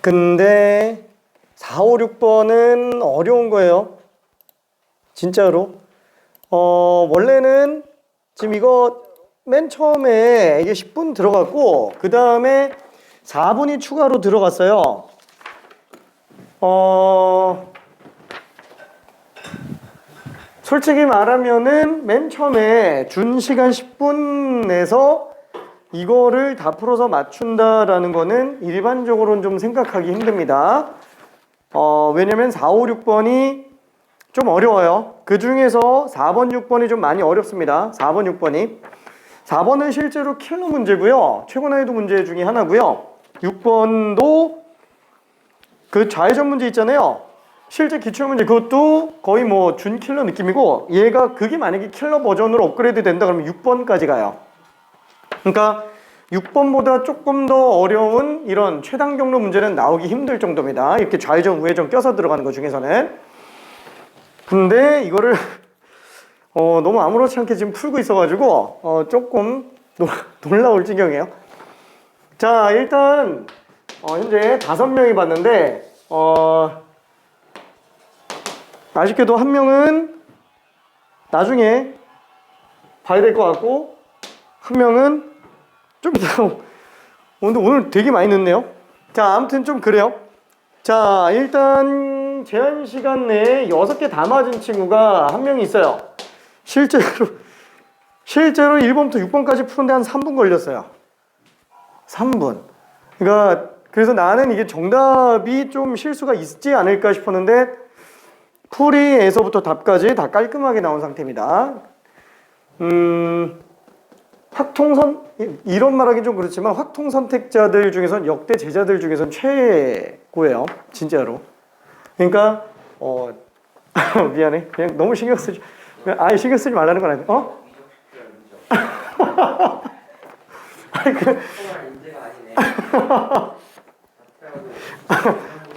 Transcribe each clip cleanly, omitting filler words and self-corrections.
근데 4, 5, 6번은 어려운 거예요. 진짜로. 원래는 지금 이거 맨 처음에 이게 10분 들어갔고 그 다음에 4분이 추가로 들어갔어요. 솔직히 말하면은 맨 처음에 준 시간 10분에서 이거를 다 풀어서 맞춘다라는 거는 일반적으로는 좀 생각하기 힘듭니다. 왜냐면 4, 5, 6번이 좀 어려워요. 그 중에서 4번, 6번이 좀 많이 어렵습니다. 4번, 6번이. 4번은 실제로 킬러 문제고요. 최고 난이도 문제 중에 하나고요. 6번도 그 좌회전 문제 있잖아요. 실제 기출문제 그것도 거의 뭐 준 킬러 느낌이고 얘가 그게 만약에 킬러 버전으로 업그레이드 된다 그러면 6번까지 가요. 그러니까 6번보다 조금 더 어려운 이런 최단 경로 문제는 나오기 힘들 정도입니다. 이렇게 좌회전 우회전 껴서 들어가는 것 중에서는. 근데 이거를 너무 아무렇지 않게 지금 풀고 있어가지고 조금 놀라울 지경이에요. 자, 일단 현재 5명이 봤는데 아쉽게도 한 명은 나중에 봐야 될 것 같고 한 명은 좀 이따 오늘 되게 많이 늦네요. 자, 아무튼 좀 그래요. 자, 일단 제한 시간 내에 6개 다 맞은 친구가 한 명이 있어요. 실제로 1번부터 6번까지 푸는데 한 3분 걸렸어요. 3분. 그러니까 그래서 나는 이게 정답이 좀 실수가 있지 않을까 싶었는데 풀이에서부터 답까지 다 깔끔하게 나온 상태입니다. 이런 말하기 좀 그렇지만 확통 선택자들 중에선 역대 제자들 중에선 최고예요. 진짜로. 그러니까 미안해. 그냥 너무 신경 쓰지. 아예 신경 쓰지 말라는 건 아니야.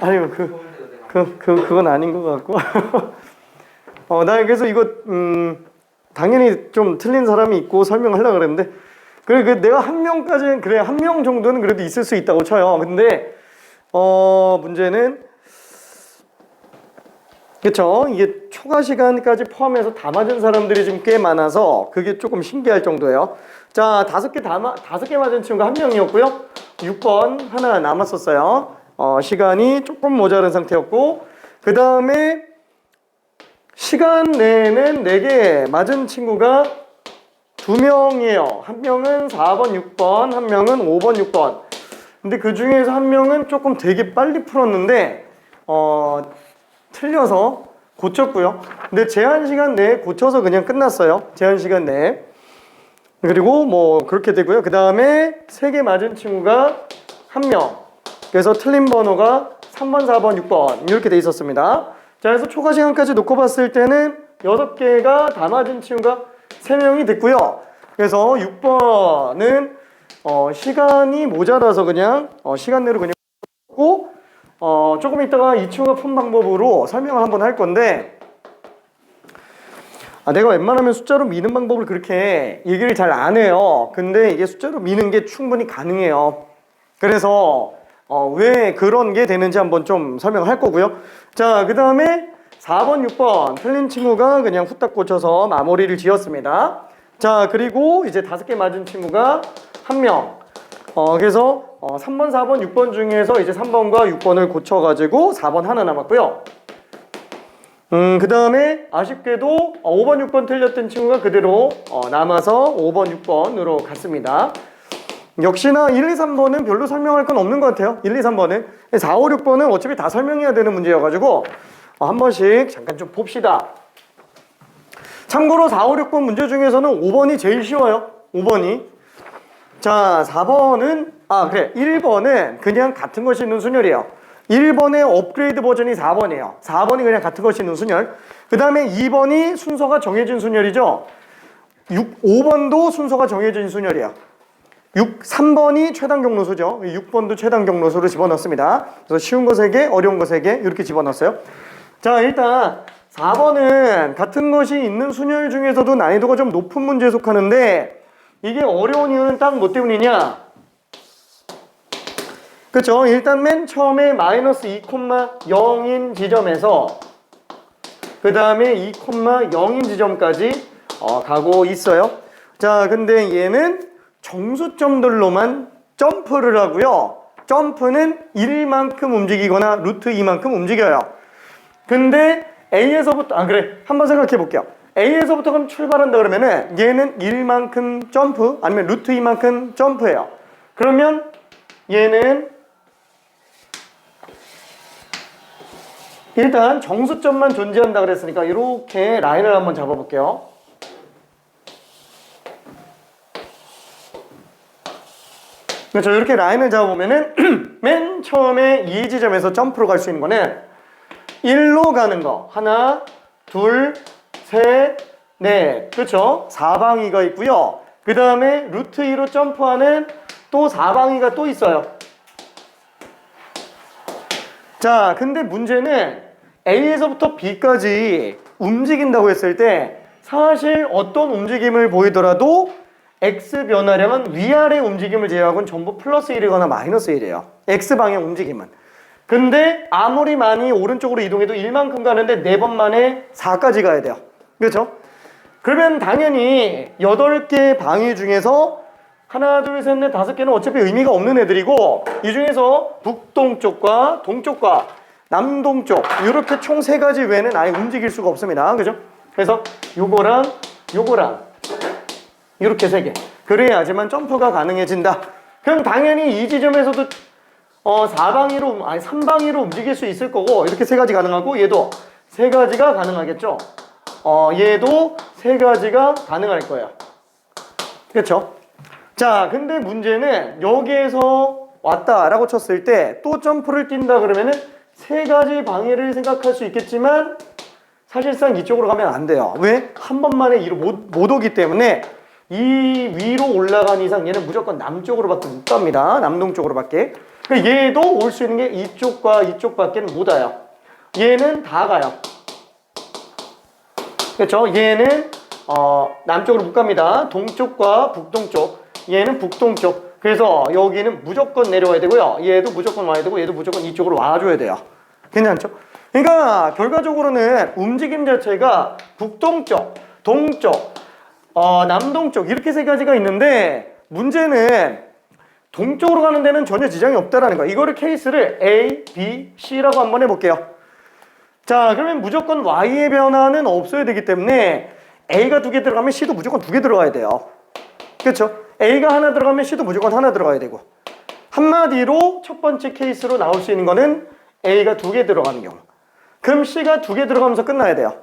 아니 그건 아닌 것 같고. 나 그래서 이거 당연히 좀 틀린 사람이 있고 설명하려고 그랬는데 그래 내가 한 명까지는 그래 한 명 정도는 그래도 있을 수 있다고 쳐요. 근데 문제는 그쵸, 이게 초과 시간까지 포함해서 다 맞은 사람들이 지금 꽤 많아서 그게 조금 신기할 정도예요. 자, 5개 맞은 친구가 한 명이었고요. 6번 하나 남았었어요. 시간이 조금 모자른 상태였고 그 다음에 시간 내에는 4개 맞은 친구가 2명이에요. 한 명은 4번, 6번, 한 명은 5번, 6번. 근데 그 중에서 한 명은 조금 되게 빨리 풀었는데 틀려서 고쳤고요. 근데 제한 시간 내에 고쳐서 그냥 끝났어요. 제한 시간 내에. 그리고 뭐 그렇게 되고요. 그 다음에 3개 맞은 친구가 한 명. 그래서 틀린 번호가 3번, 4번, 6번 이렇게 돼 있었습니다. 자, 그래서 초과 시간까지 놓고 봤을 때는 6개가 다 맞은 친구가 3명이 됐고요. 그래서 6번은 시간이 모자라서 그냥 시간 내로 그냥 고 조금 있다가 이 친구가 푼 방법으로 설명을 한번 할 건데 내가 웬만하면 숫자로 미는 방법을 그렇게 얘기를 잘 안 해요. 근데 이게 숫자로 미는 게 충분히 가능해요. 그래서 왜 그런 게 되는지 한번 좀 설명할 거고요. 자, 그 다음에 4번, 6번 틀린 친구가 그냥 후딱 고쳐서 마무리를 지었습니다. 자, 그리고 이제 5개 맞은 친구가 한 명. 그래서 3번, 4번, 6번 중에서 이제 3번과 6번을 고쳐가지고 4번 하나 남았고요. 그 다음에 아쉽게도 5번, 6번 틀렸던 친구가 그대로 남아서 5번, 6번으로 갔습니다. 역시나 1, 2, 3번은 별로 설명할 건 없는 것 같아요. 1, 2, 3번은 4, 5, 6번은 어차피 다 설명해야 되는 문제여가지고 한 번씩 잠깐 좀 봅시다. 참고로 4, 5, 6번 문제 중에서는 5번이 제일 쉬워요. 5번이. 자, 4번은 그래 1번은 그냥 같은 것이 있는 순열이에요. 1번의 업그레이드 버전이 4번이에요. 4번이 그냥 같은 것이 있는 순열. 그 다음에 2번이 순서가 정해진 순열이죠. 5번도 순서가 정해진 순열이에요. 3번이 최단 경로수죠. 6번도 최단 경로수로 집어넣습니다. 그래서 쉬운 거 3개, 어려운 거 3개 이렇게 집어넣었어요. 자, 일단 4번은 같은 것이 있는 순열 중에서도 난이도가 좀 높은 문제에 속하는데 이게 어려운 이유는 딱 뭐 때문이냐? 그쵸? 일단 맨 처음에 마이너스 2,0인 지점에서 그 다음에 2,0인 지점까지 가고 있어요. 자, 근데 얘는 정수점들로만 점프를 하고요. 점프는 1만큼 움직이거나 루트 2만큼 움직여요. 근데 A에서부터, 그래. 한번 생각해 볼게요. A에서부터 그럼 출발한다 그러면은 얘는 1만큼 점프 아니면 루트 2만큼 점프해요. 그러면 얘는 일단 정수점만 존재한다 그랬으니까 이렇게 라인을 한번 잡아볼게요. 그렇죠. 이렇게 라인을 잡아보면은 맨 처음에 이 지점에서 점프로 갈 수 있는 거는 1로 가는 거 하나, 둘, 셋, 넷. 그렇죠. 사방이가 있고요. 그 다음에 루트 2로 점프하는 또 사방이가 또 있어요. 자, 근데 문제는 A에서부터 B까지 움직인다고 했을 때 사실 어떤 움직임을 보이더라도 X 변화량은 위아래 움직임을 제외하고는 전부 플러스 1이거나 마이너스 1이에요. X방향 움직임은. 근데 아무리 많이 오른쪽으로 이동해도 1만큼 가는데 4번 만에 4까지 가야 돼요. 그렇죠? 그러면 당연히 8개 방위 중에서 하나, 둘, 셋, 넷, 5개는 어차피 의미가 없는 애들이고 이 중에서 북동쪽과 동쪽과 남동쪽 이렇게 총 3가지 외에는 아예 움직일 수가 없습니다. 그죠? 그래서 요거랑 이렇게 3개. 그래야지만 점프가 가능해진다. 그럼 당연히 이 지점에서도 3방위로 움직일 수 있을 거고 이렇게 3가지 가능하고 얘도 3가지가 가능하겠죠. 얘도 3가지가 가능할 거예요. 그렇죠? 자, 근데 문제는 여기에서 왔다라고 쳤을 때 또 점프를 뛴다 그러면은 3가지 방해를 생각할 수 있겠지만 사실상 이쪽으로 가면 안 돼요. 왜? 한 번만에 이로 못 오기 때문에 이 위로 올라간 이상 얘는 무조건 남쪽으로밖에 못 갑니다. 남동쪽으로밖에. 얘도 올 수 있는 게 이쪽과 이쪽밖에는 못 와요. 얘는 다 가요. 그렇죠? 얘는 남쪽으로 못 갑니다. 동쪽과 북동쪽. 얘는 북동쪽. 그래서 여기는 무조건 내려와야 되고요. 얘도 무조건 와야 되고 얘도 무조건 이쪽으로 와줘야 돼요. 괜찮죠? 그러니까 결과적으로는 움직임 자체가 북동쪽, 동쪽, 남동쪽 이렇게 3가지가 있는데 문제는 동쪽으로 가는 데는 전혀 지장이 없다라는 거예요. 이거를 케이스를 A, B, C라고 한번 해볼게요. 자, 그러면 무조건 Y의 변화는 없어야 되기 때문에 A가 2개 들어가면 C도 무조건 2개 들어가야 돼요. 그렇죠? A가 하나 들어가면 C도 무조건 하나 들어가야 되고 한마디로 첫 번째 케이스로 나올 수 있는 거는 A가 2개 들어가는 경우 그럼 C가 2개 들어가면서 끝나야 돼요.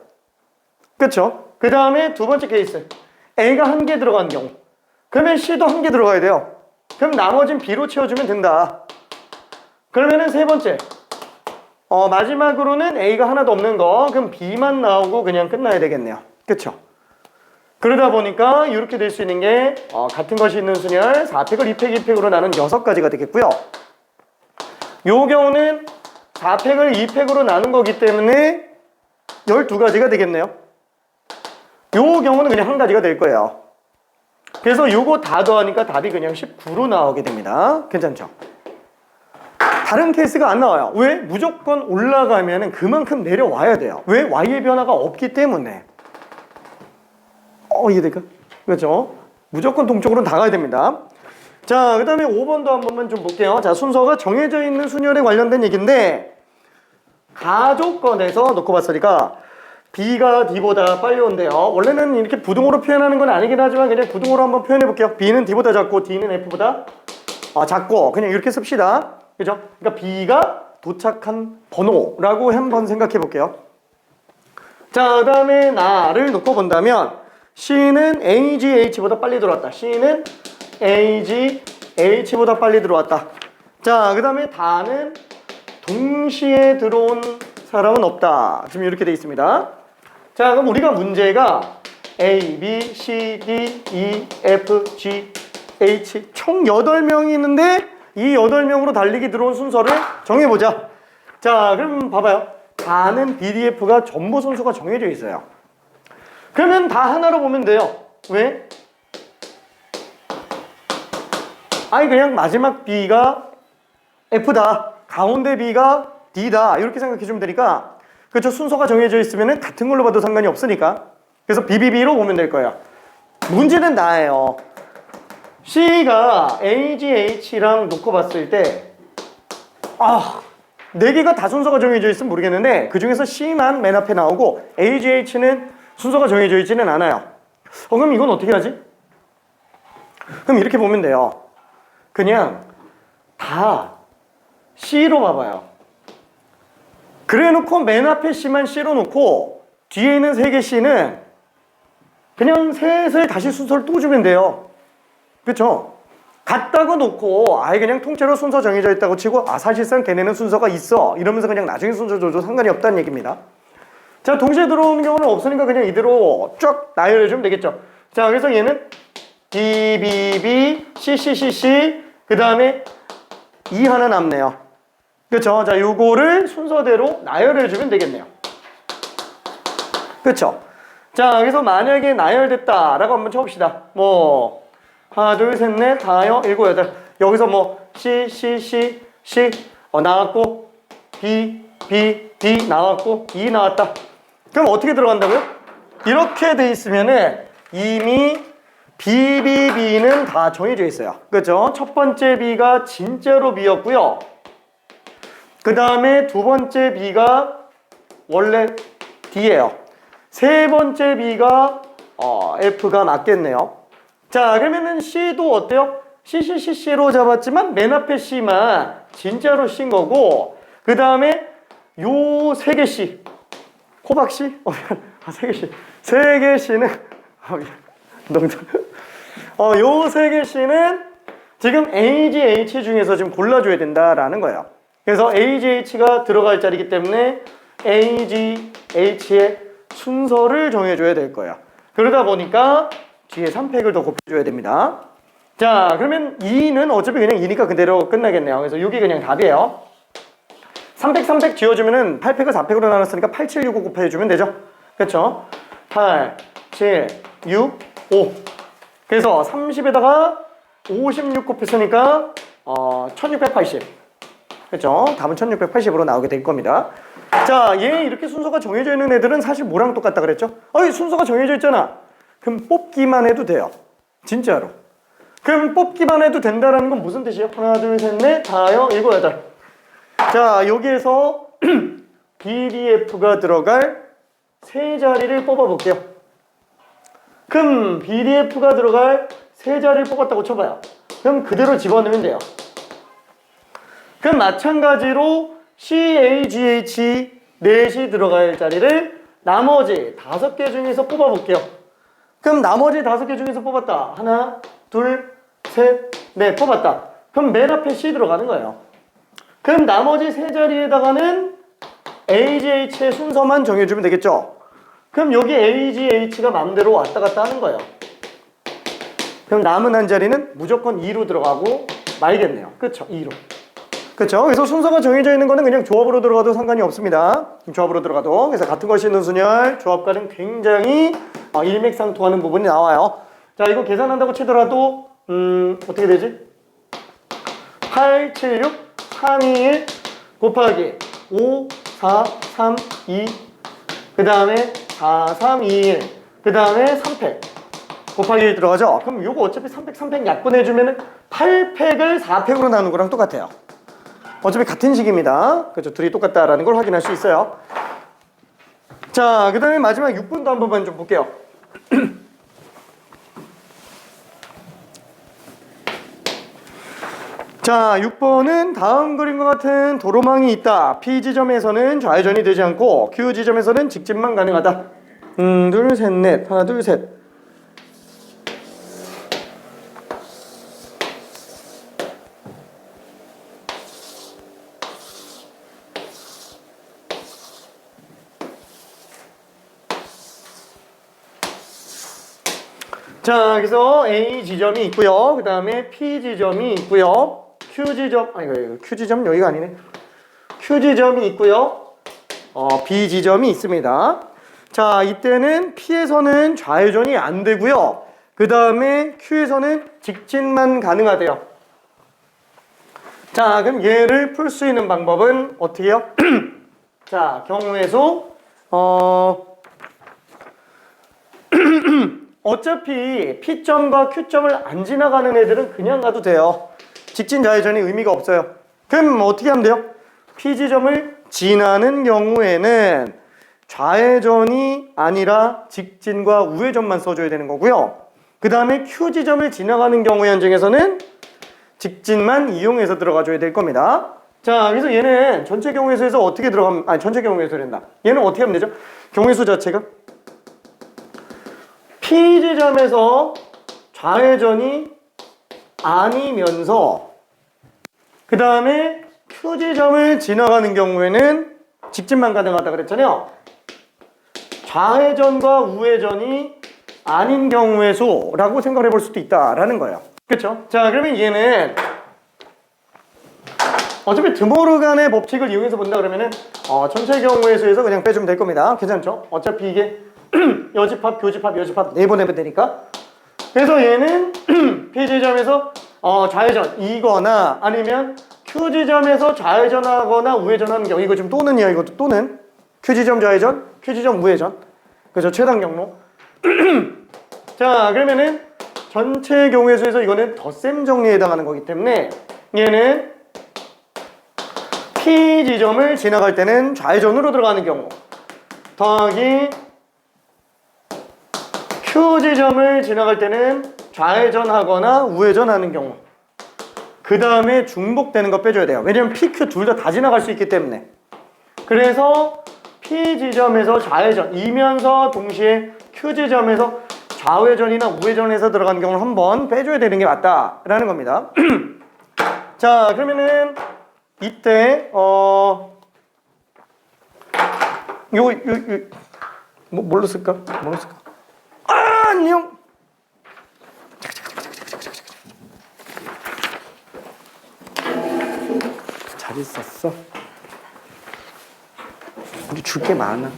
그렇죠? 그 다음에 두 번째 케이스 A가 1개 들어가는 경우 그러면 C도 1개 들어가야 돼요. 그럼 나머진 B로 채워주면 된다. 그러면은 세 번째 마지막으로는 A가 하나도 없는 거 그럼 B만 나오고 그냥 끝나야 되겠네요. 그쵸? 그러다 보니까 이렇게 될 수 있는 게 같은 것이 있는 순열 4팩을 2팩, 2팩으로 나눈 6가지가 되겠고요. 요 경우는 4팩을 2팩으로 나눈 거기 때문에 12가지가 되겠네요. 요 경우는 그냥 한 가지가 될 거예요. 그래서 요거 다 더하니까 답이 그냥 19로 나오게 됩니다. 괜찮죠? 다른 케이스가 안 나와요. 왜? 무조건 올라가면 그만큼 내려와야 돼요. 왜? Y의 변화가 없기 때문에. 이해될까? 그렇죠? 무조건 동쪽으로는 다 가야 됩니다. 자, 그 다음에 5번도 한 번만 좀 볼게요. 자, 순서가 정해져 있는 순열에 관련된 얘기인데 가조건에서 놓고 봤으니까 B가 D보다 빨리 온대요. 원래는 이렇게 부등호로 표현하는 건 아니긴 하지만 그냥 부등호로 한번 표현해 볼게요. B는 D보다 작고 D는 F보다 작고 그냥 이렇게 씁시다. 그죠? 그러니까 B가 도착한 번호라고 한번 생각해 볼게요. 자, 그 다음에 나를 놓고 본다면 C는 AGH보다 빨리 들어왔다. C는 AGH보다 빨리 들어왔다. 자, 그 다음에 다는 동시에 들어온 사람은 없다. 지금 이렇게 돼 있습니다. 자, 그럼 우리가 문제가 A, B, C, D, E, F, G, H 총 8명이 있는데 이 8명으로 달리기 들어온 순서를 정해보자. 자, 그럼 봐봐요. 다는 BDF가 전부 순서가 정해져 있어요. 그러면 다 하나로 보면 돼요. 왜? 그냥 마지막 B가 F다. 가운데 B가 D다. 이렇게 생각해 주면 되니까 그렇죠. 순서가 정해져 있으면 같은 걸로 봐도 상관이 없으니까. 그래서 BBB로 보면 될 거예요. 문제는 나예요. C가 AGH랑 놓고 봤을 때 네 개가 다 순서가 정해져 있으면 모르겠는데 그 중에서 C만 맨 앞에 나오고 AGH는 순서가 정해져 있지는 않아요. 그럼 이건 어떻게 하지? 그럼 이렇게 보면 돼요. 그냥 다 C로 봐봐요. 그래 놓고 맨 앞에 C만 C로 놓고 뒤에 있는 세 개 C는 그냥 셋을 다시 순서를 또 주면 돼요. 그렇죠? 같다고 놓고 아예 그냥 통째로 순서 정해져 있다고 치고 사실상 걔네는 순서가 있어 이러면서 그냥 나중에 순서 줘도 상관이 없다는 얘기입니다. 자, 동시에 들어오는 경우는 없으니까 그냥 이대로 쫙 나열해주면 되겠죠. 자, 그래서 얘는 B, B, B, C, C, C, C 그 다음에 E 하나 남네요. 그렇죠? 자, 요거를 순서대로 나열해주면 되겠네요. 그렇죠? 자, 그래서 만약에 나열됐다라고 한번 쳐봅시다. 뭐 하나, 둘, 셋, 넷, 다여, 일곱, 여덟. 여기서 뭐 C, C, C, C 나왔고 B, B, B 나왔고 E 나왔다. 그럼 어떻게 들어간다고요? 이렇게 돼 있으면은 이미 B, B, B는 다 정해져 있어요. 그렇죠? 첫 번째 B가 진짜로 B였고요. 그 다음에 두 번째 B가 원래 D예요. 세 번째 B가 F가 맞겠네요. 자, 그러면은 C도 어때요? CCCC로 잡았지만 맨 앞에 C만 진짜로 C인 거고 그 다음에 요 세 개 C 호박 C? 세 개 C 세 개 C는 농담 요 세 개 C는 지금 AGH 중에서 지금 골라줘야 된다라는 거예요. 그래서 AGH가 들어갈 자리이기 때문에 AGH의 순서를 정해줘야 될 거예요. 그러다 보니까 뒤에 3팩을 더 곱해줘야 됩니다. 자, 그러면 2는 어차피 그냥 2니까 그대로 끝나겠네요. 그래서 6이 그냥 답이에요. 3팩, 3팩 지워주면은 8팩을 4팩으로 나눴으니까 8, 7, 6, 5 곱해주면 되죠. 그렇죠? 8, 7, 6, 5. 그래서 30에다가 56 곱했으니까 1680. 그렇죠? 답은 1680으로 나오게 될 겁니다. 자, 얘 이렇게 순서가 정해져 있는 애들은 사실 뭐랑 똑같다 그랬죠? 순서가 정해져 있잖아. 그럼 뽑기만 해도 돼요. 진짜로. 그럼 뽑기만 해도 된다라는 건 무슨 뜻이에요? 하나, 둘, 셋, 넷, 다여, 일곱, 여덟. 자, 여기에서 BDF가 들어갈 세 자리를 뽑아볼게요. 그럼 BDF가 들어갈 세 자리를 뽑았다고 쳐봐요. 그럼 그대로 집어넣으면 돼요. 그럼 마찬가지로 CAGH 넷이 들어갈 자리를 나머지 5개 중에서 뽑아볼게요. 그럼 나머지 5개 중에서 뽑았다. 하나, 둘, 셋, 넷 뽑았다. 그럼 맨 앞에 C 들어가는 거예요. 그럼 나머지 세 자리에다가는 AGH의 순서만 정해주면 되겠죠. 그럼 여기 AGH가 마음대로 왔다 갔다 하는 거예요. 그럼 남은 한 자리는 무조건 2로 들어가고 말겠네요. 그쵸? 2로. 그쵸? 그래서 순서가 정해져 있는 거는 그냥 조합으로 들어가도 상관이 없습니다. 조합으로 들어가도. 그래서 같은 것이 있는 순열, 조합과는 굉장히 일맥상통하는 부분이 나와요. 자, 이거 계산한다고 치더라도 어떻게 되지? 8, 7, 6, 3, 2, 1 곱하기 5, 4, 3, 2 그 다음에 4, 3, 2, 1 그 다음에 3팩 곱하기 1 들어가죠? 그럼 이거 어차피 3팩, 3팩 약분해주면 8팩을 4팩으로 나누는 거랑 똑같아요. 어차피 같은 식입니다. 그렇죠? 둘이 똑같다라는 걸 확인할 수 있어요. 자, 그 다음에 마지막 6번도 한 번만 좀 볼게요. 자, 6번은 다음 그림과 같은 도로망이 있다. P 지점에서는 좌회전이 되지 않고 Q 지점에서는 직진만 가능하다. 둘, 셋, 넷. 하나, 둘, 셋. 자, 그래서 A 지점이 있고요. 그 다음에 P 지점이 있고요. Q 지점, Q 지점 여기가 아니네. Q 지점이 있고요. B 지점이 있습니다. 자, 이때는 P에서는 좌회전이 안 되고요. 그 다음에 Q에서는 직진만 가능하대요. 자, 그럼 얘를 풀 수 있는 방법은 어떻게 해요? 자, 경우의 수 어차피 P점과 Q점을 안 지나가는 애들은 그냥 가도 돼요. 직진 좌회전이 의미가 없어요. 그럼 어떻게 하면 돼요? P지점을 지나는 경우에는 좌회전이 아니라 직진과 우회전만 써줘야 되는 거고요. 그 다음에 Q지점을 지나가는 경우 현장에서는 직진만 이용해서 들어가줘야 될 겁니다. 자, 그래서 얘는 전체 경우의 수에서 어떻게 들어가면, 아니, 전체 경우의 수란다. 얘는 어떻게 하면 되죠? 경우의 수 자체가 P지점에서 좌회전이 아니면서 그 다음에 Q지점을 지나가는 경우에는 직진만 가능하다 그랬잖아요. 좌회전과 우회전이 아닌 경우의 수라고 생각해 볼 수도 있다라는 거예요. 그렇죠? 자, 그러면 얘는 어차피 드모르간의 법칙을 이용해서 본다 그러면은 전체 경우의 수에서 그냥 빼주면 될 겁니다. 괜찮죠? 어차피 이게 여집합, 교집합, 여집합 내보내면 되니까. 그래서 얘는 P지점에서 좌회전이거나 아니면 Q지점에서 좌회전하거나 우회전하는 경우, 이거 지금 또는이야. 이것도 또는 Q지점 좌회전, Q지점 우회전. 그죠? 최단 경로. 자, 그러면은 전체 경우의 수에서 이거는 덧셈 정리에 해당하는 거기 때문에 얘는 P지점을 지나갈 때는 좌회전으로 들어가는 경우 더하기 Q지점을 지나갈 때는 좌회전하거나 우회전하는 경우, 그 다음에 중복되는 거 빼줘야 돼요. 왜냐면 PQ 둘 다 지나갈 수 있기 때문에. 그래서 P지점에서 좌회전이면서 동시에 Q지점에서 좌회전이나 우회전해서 들어가는 경우를 한번 빼줘야 되는 게 맞다라는 겁니다. 자, 그러면은 이때 뭘로 쓸까? 뭘로 쓸까? 안녕. 잘 있었어. 우리 줄 게 많아.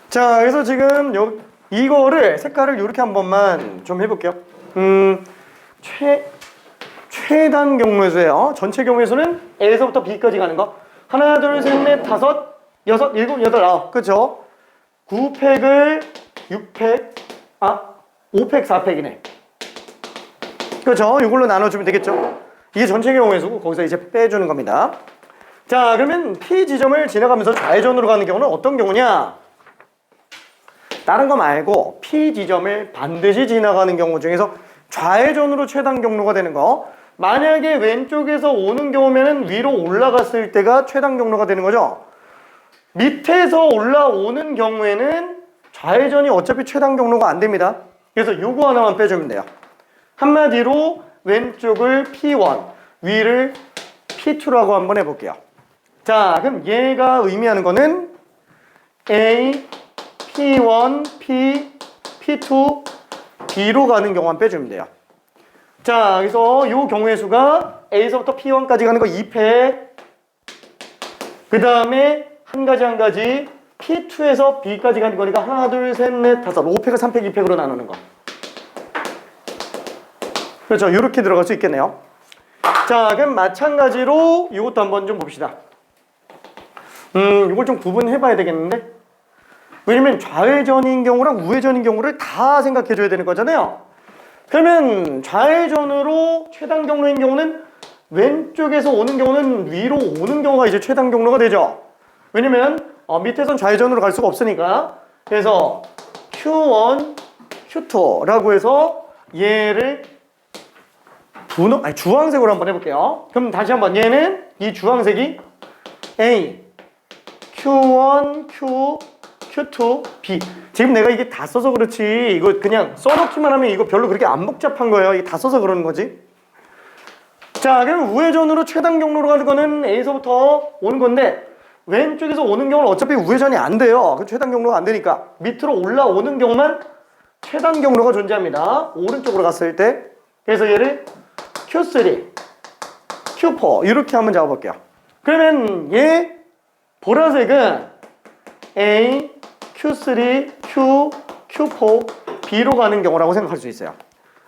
자, 그래서 지금 이거를 색깔을 이렇게 한 번만 좀 해볼게요. 최단 경우의 수예요. 전체 경우의 수는 A에서부터 B까지 가는 거. 하나, 둘, 셋, 넷, 다섯, 여섯, 일곱, 여덟, 아홉. 그쵸? 9팩을 6팩, 5팩, 4팩이네. 그쵸? 이걸로 나눠주면 되겠죠? 이게 전체 경우의 수고 거기서 이제 빼주는 겁니다. 자, 그러면 P지점을 지나가면서 좌회전으로 가는 경우는 어떤 경우냐? 다른 거 말고 P지점을 반드시 지나가는 경우 중에서 좌회전으로 최단 경로가 되는 거. 만약에 왼쪽에서 오는 경우면은 위로 올라갔을 때가 최단 경로가 되는 거죠. 밑에서 올라오는 경우에는 좌회전이 어차피 최단 경로가 안 됩니다. 그래서 요거 하나만 빼주면 돼요. 한마디로 왼쪽을 P1, 위를 P2라고 한번 해볼게요. 자, 그럼 얘가 의미하는 거는 A, P1, P, P2, B로 가는 경우만 빼주면 돼요. 자, 그래서 요 경우의 수가 A서부터 P1까지 가는 거 2팩. 그 다음에 한 가지 P2에서 B까지 가는 거니까 하나, 둘, 셋, 넷, 다섯, 5팩을 3팩, 2팩으로 나누는 거. 그렇죠. 이렇게 들어갈 수 있겠네요. 자, 그럼 마찬가지로 이것도 한번 좀 봅시다. 이걸 좀 구분해 봐야 되겠는데. 왜냐면 좌회전인 경우랑 우회전인 경우를 다 생각해 줘야 되는 거잖아요. 그러면 좌회전으로 최단 경로인 경우는 왼쪽에서 오는 경우는 위로 오는 경우가 이제 최단 경로가 되죠. 왜냐면 밑에선 좌회전으로 갈 수가 없으니까. 그래서 Q1, Q2라고 해서 얘를 주황색으로 한번 해볼게요. 그럼 다시 한번 얘는 이 주황색이 A, Q1, Q, Q2, B. 지금 내가 이게 다 써서 그렇지 이거 그냥 써놓기만 하면 이거 별로 그렇게 안 복잡한 거예요. 이게 다 써서 그러는 거지. 자, 그럼 우회전으로 최단 경로로 가는 거는 A에서부터 오는 건데 왼쪽에서 오는 경우는 어차피 우회전이 안 돼요. 그 최단 경로가 안 되니까 밑으로 올라오는 경우만 최단 경로가 존재합니다. 오른쪽으로 갔을 때. 그래서 얘를 Q3, Q4 이렇게 한번 잡아볼게요. 그러면 얘 보라색은 A, Q3, Q, Q4, B로 가는 경우라고 생각할 수 있어요.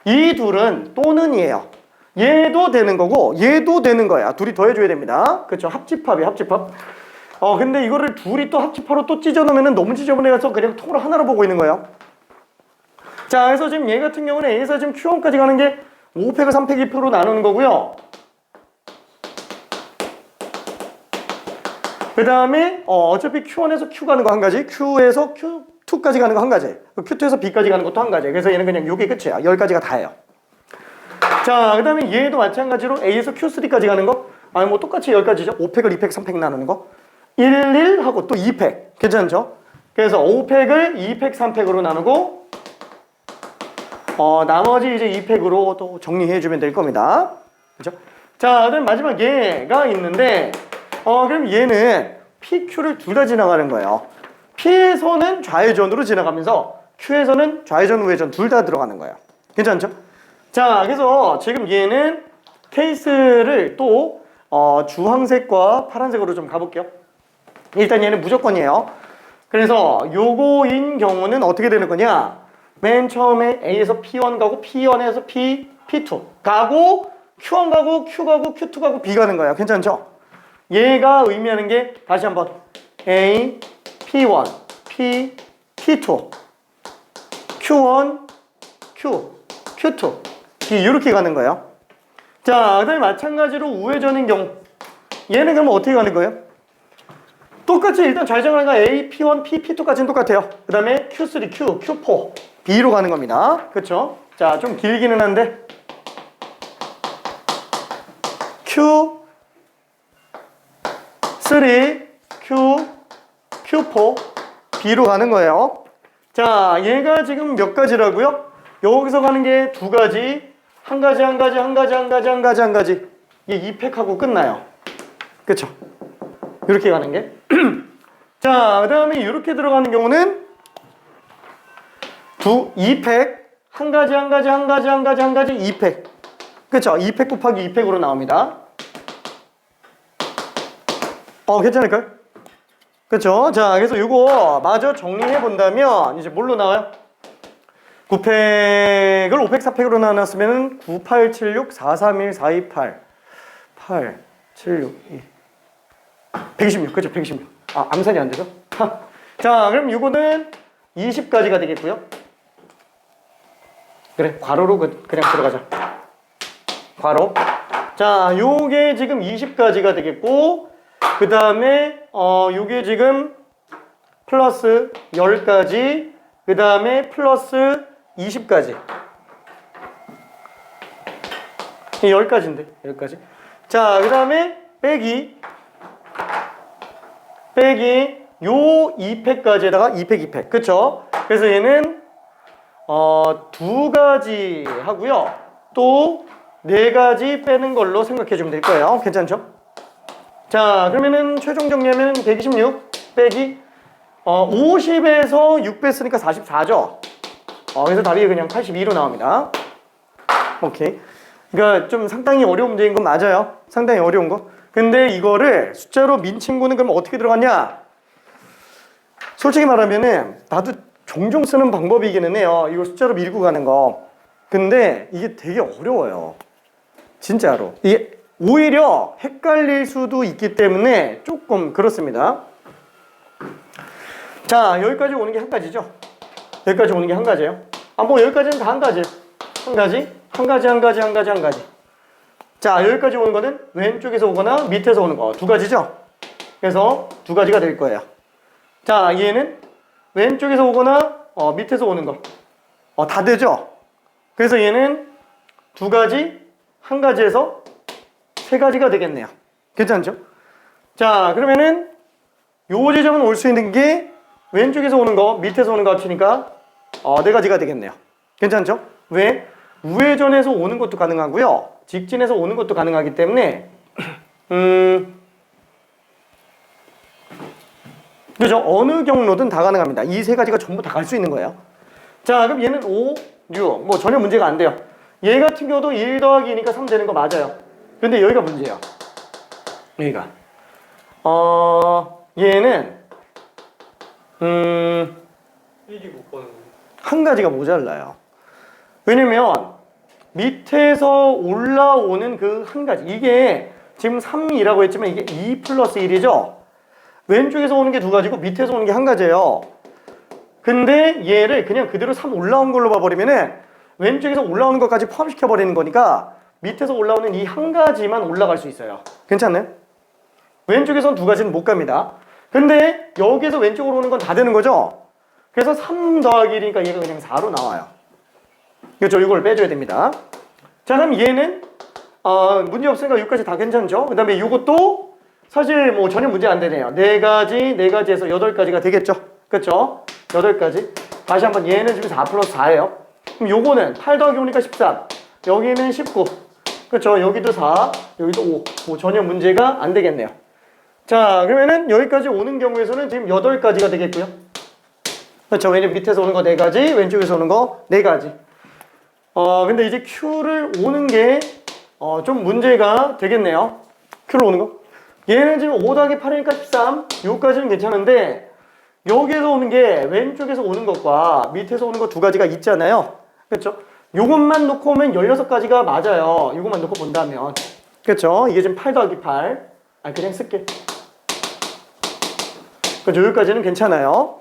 이 둘은 또는이에요. 얘도 되는 거고 얘도 되는 거야. 둘이 더해줘야 됩니다. 그쵸? 합집합이야, 합집합. 근데 이거를 둘이 또 합집합으로 또 찢어놓으면 너무 지저분해서 그냥 통으로 하나로 보고 있는 거예요. 자, 그래서 지금 얘 같은 경우는 A에서 지금 Q1까지 가는 게 5팩을 3팩 2팩으로 나누는 거고요. 그 다음에 어차피 Q1에서 Q 가는 거 한 가지, Q에서 Q2까지 가는 거 한 가지, Q2에서 B까지 가는 것도 한 가지. 그래서 얘는 그냥 요게 끝이야. 10가지가 다예요. 자, 그 다음에 얘도 마찬가지로 A에서 Q3까지 가는 거, 뭐 똑같이 10가지죠. 5팩을 2팩, 3팩 나누는 거. 1, 1 하고 또 2팩. 괜찮죠? 그래서 5팩을 2팩, 3팩으로 나누고 나머지 이제 2팩으로 또 정리해주면 될 겁니다. 그죠? 자, 그다음 마지막 얘가 있는데 그럼 얘는 PQ를 둘 다 지나가는 거예요. P에서는 좌회전으로 지나가면서 Q에서는 좌회전, 우회전 둘 다 들어가는 거예요. 괜찮죠? 자, 그래서 지금 얘는 케이스를 또 주황색과 파란색으로 좀 가볼게요. 일단 얘는 무조건이에요. 그래서 요거인 경우는 어떻게 되는 거냐? 맨 처음에 A에서 P1 가고 P1에서 P2 가고 Q1 가고 Q 가고 Q2 가고 B 가는 거예요. 괜찮죠? 얘가 의미하는 게 다시 한번 A, P1, P, P2 Q1, Q, Q2 B 이렇게 가는 거예요. 자, 그 다음에 마찬가지로 우회전인 경우 얘는 그러면 어떻게 가는 거예요? 똑같이 일단 좌회전하니까 A, P1, P, P2까지는 똑같아요. 그 다음에 Q3, Q, Q4 B로 가는 겁니다. 그쵸? 자, 좀 길기는 한데 Q, 3, Q, Q4 B로 가는 거예요. 자, 얘가 지금 몇 가지라고요? 여기서 가는 게 두 가지, 한 가지, 한 가지, 한 가지, 한 가지, 한 가지, 한 가지. 이게 2팩하고 끝나요. 그쵸? 이렇게 가는 게. 자, 그 다음에 이렇게 들어가는 경우는 2팩, 한 가지, 한 가지, 한 가지, 한 가지, 한 가지, 2팩. 그쵸? 2팩 곱하기 2팩으로 나옵니다. 괜찮을까요? 그쵸? 자, 그래서 이거 마저 정리해 본다면 이제 뭘로 나와요? 9팩을 5팩, 4팩으로 나눴으면 9, 8, 7, 6, 4, 3, 1, 4, 2, 8 8, 7, 6, 2 126, 그죠? 126. 암산이 안 되죠? 자, 그럼 이거는 20가지가 되겠고요. 그래, 괄호로 그냥 들어가자. 괄호. 자, 요게 지금 20가지가 되겠고, 그 다음에 요게 지금 플러스 10가지, 그 다음에 플러스 20가지. 10가지인데, 10가지. 자, 그 다음에 빼기 요 2팩까지에다가 2팩, 2팩. 그쵸? 그래서 얘는 두 가지 하고요. 또 네 가지 빼는 걸로 생각해 주면 될 거예요. 괜찮죠? 자, 그러면은 최종 정리하면 126 빼기 50에서 6 뺐으니까 44죠? 그래서 답이 그냥 82로 나옵니다. 오케이. 그러니까 좀 상당히 어려운 문제인 건 맞아요. 상당히 어려운 거. 근데 이거를 숫자로 민 친구는 그럼 어떻게 들어갔냐? 솔직히 말하면은 나도 종종 쓰는 방법이기는 해요. 이거 숫자로 밀고 가는 거. 근데 이게 되게 어려워요. 진짜로. 이게 오히려 헷갈릴 수도 있기 때문에 조금 그렇습니다. 자, 여기까지 오는 게 한 가지죠? 여기까지 오는 게 한 가지예요. 뭐 여기까지는 다 한 가지. 한 가지, 한 가지, 한 가지, 한 가지, 한 가지. 자, 여기까지 오는 거는 왼쪽에서 오거나 밑에서 오는 거 두 가지죠? 그래서 두 가지가 될 거예요. 자, 얘는 왼쪽에서 오거나 밑에서 오는 거 다 되죠? 그래서 얘는 두 가지, 한 가지에서 세 가지가 되겠네요. 괜찮죠? 자, 그러면은 요 지점은 올 수 있는 게 왼쪽에서 오는 거, 밑에서 오는 거 합치니까 네 가지가 되겠네요. 괜찮죠? 왜? 우회전에서 오는 것도 가능하고요. 직진해서 오는 것도 가능하기 때문에 그죠? 어느 경로든 다 가능합니다. 이 세 가지가 전부 다 갈 수 있는 거예요. 자, 그럼 얘는 5, 6 뭐 전혀 문제가 안 돼요. 얘 같은 경우도 1 더하기 2니까 3 되는 거 맞아요. 근데 여기가 문제야. 여기가 얘는 일이 못 보는 한 가지가 모자라요. 왜냐면 밑에서 올라오는 그 한 가지, 이게 지금 3이라고 했지만 이게 2 플러스 1이죠. 왼쪽에서 오는 게 두 가지고 밑에서 오는 게 한 가지예요. 근데 얘를 그냥 그대로 3 올라온 걸로 봐버리면은 왼쪽에서 올라오는 것까지 포함시켜 버리는 거니까 밑에서 올라오는 이 한 가지만 올라갈 수 있어요. 괜찮나요? 왼쪽에선 두 가지는 못 갑니다. 근데 여기에서 왼쪽으로 오는 건 다 되는 거죠? 그래서 3 더하기 1이니까 얘가 그냥 4로 나와요. 그렇죠? 이걸 빼줘야 됩니다. 자, 그럼 얘는 문제 없으니까 6까지 다 괜찮죠? 그 다음에 이것도 사실 뭐 전혀 문제 안 되네요. 4가지에서 8가지가 되겠죠? 그렇죠? 8가지. 다시 한번 얘는 지금 4 플러스 4예요. 그럼 요거는 8 더하기 5니까 13. 여기는 19. 그렇죠? 여기도 4, 여기도 5. 뭐 전혀 문제가 안 되겠네요. 자, 그러면은 여기까지 오는 경우에서는 지금 8가지가 되겠고요. 그렇죠? 왜냐면 밑에서 오는 거 4가지, 왼쪽에서 오는 거 4가지. 근데 이제 Q를 오는 게 좀 문제가 되겠네요. Q를 오는 거. 얘는 지금 5 더하기 8이니까 13. 요까지는 괜찮은데 여기에서 오는 게 왼쪽에서 오는 것과 밑에서 오는 거 두 가지가 있잖아요. 그렇죠? 요것만 놓고 오면 16가지가 맞아요. 요것만 놓고 본다면. 그렇죠? 이게 지금 8 더하기 8. 그냥 쓸게. 그렇죠? 여기까지는 괜찮아요.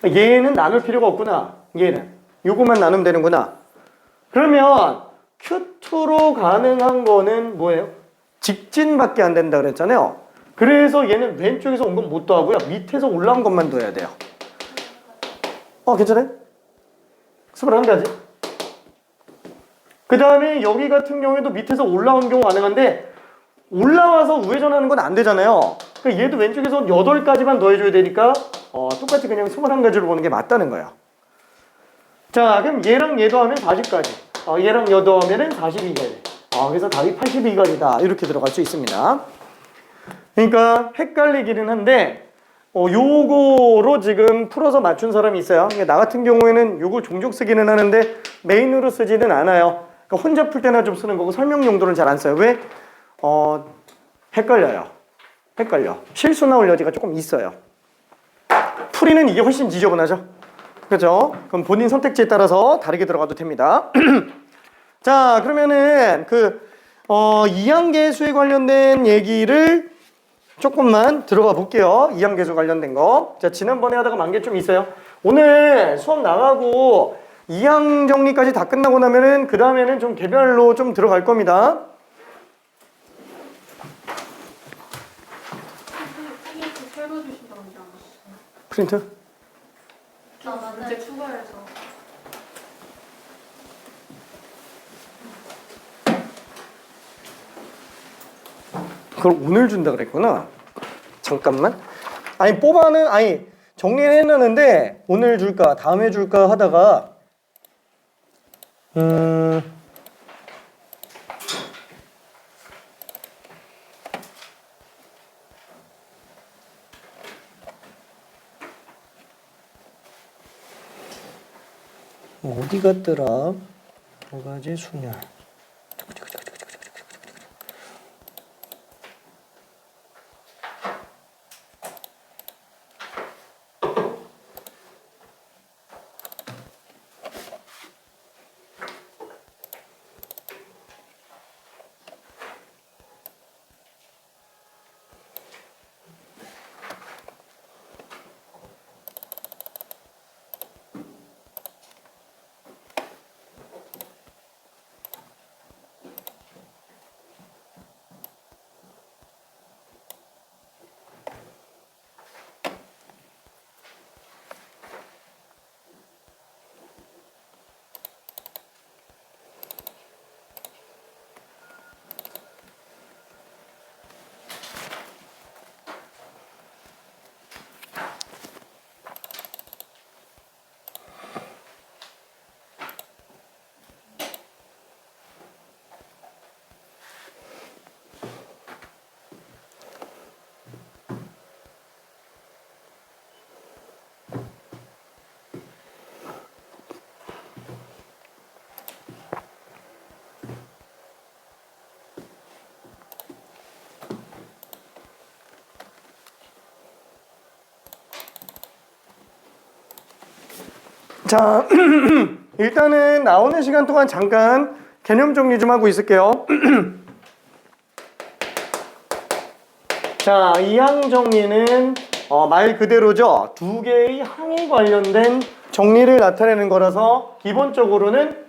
얘는 나눌 필요가 없구나. 얘는. 요것만 나누면 되는구나. 그러면 Q2로 가능한 거는 뭐예요? 직진밖에 안 된다 그랬잖아요. 그래서 얘는 왼쪽에서 온 건 못 더하고요. 밑에서 올라온 것만 더해야 돼요. 괜찮아요? 21가지. 그 다음에 여기 같은 경우에도 밑에서 올라온 경우 가능한데 올라와서 우회전하는 건 안 되잖아요. 그러니까 얘도 왼쪽에서 8가지만 더해줘야 되니까 똑같이 그냥 21가지로 보는 게 맞다는 거예요. 자, 그럼 얘랑 얘도 하면 40가지. 얘랑 얘도 하면은 42가지. 그래서 답이 82가지다. 이렇게 들어갈 수 있습니다. 그러니까 헷갈리기는 한데 요거로 지금 풀어서 맞춘 사람이 있어요. 그러니까 나 같은 경우에는 요거 종종 쓰기는 하는데 메인으로 쓰지는 않아요. 그러니까 혼자 풀 때나 좀 쓰는 거고 설명 용도는 잘 안 써요. 왜? 헷갈려요. 헷갈려. 실수 나올 여지가 조금 있어요. 풀이는 이게 훨씬 지저분하죠. 그렇죠? 그럼 본인 선택지에 따라서 다르게 들어가도 됩니다. 자, 그러면은 이항계수에 관련된 얘기를 조금만 들어가 볼게요. 이항계수 관련된 거. 자, 지난번에 하다가 만 게 좀 있어요. 오늘 수업 나가고 이항 정리까지 다 끝나고 나면은 그 다음에는 좀 개별로 좀 들어갈 겁니다. 프린트? 문제 추가해서. 그걸 오늘 준다 그랬구나. 잠깐만. 정리는 해놨는데 오늘 줄까 다음에 줄까 하다가 어디 갔더라? 뭐가지 순열. 자, 일단은 나오는 시간 동안 잠깐 개념 정리 좀 하고 있을게요. 자, 이 항 정리는 말 그대로죠. 두 개의 항에 관련된 정리를 나타내는 거라서 기본적으로는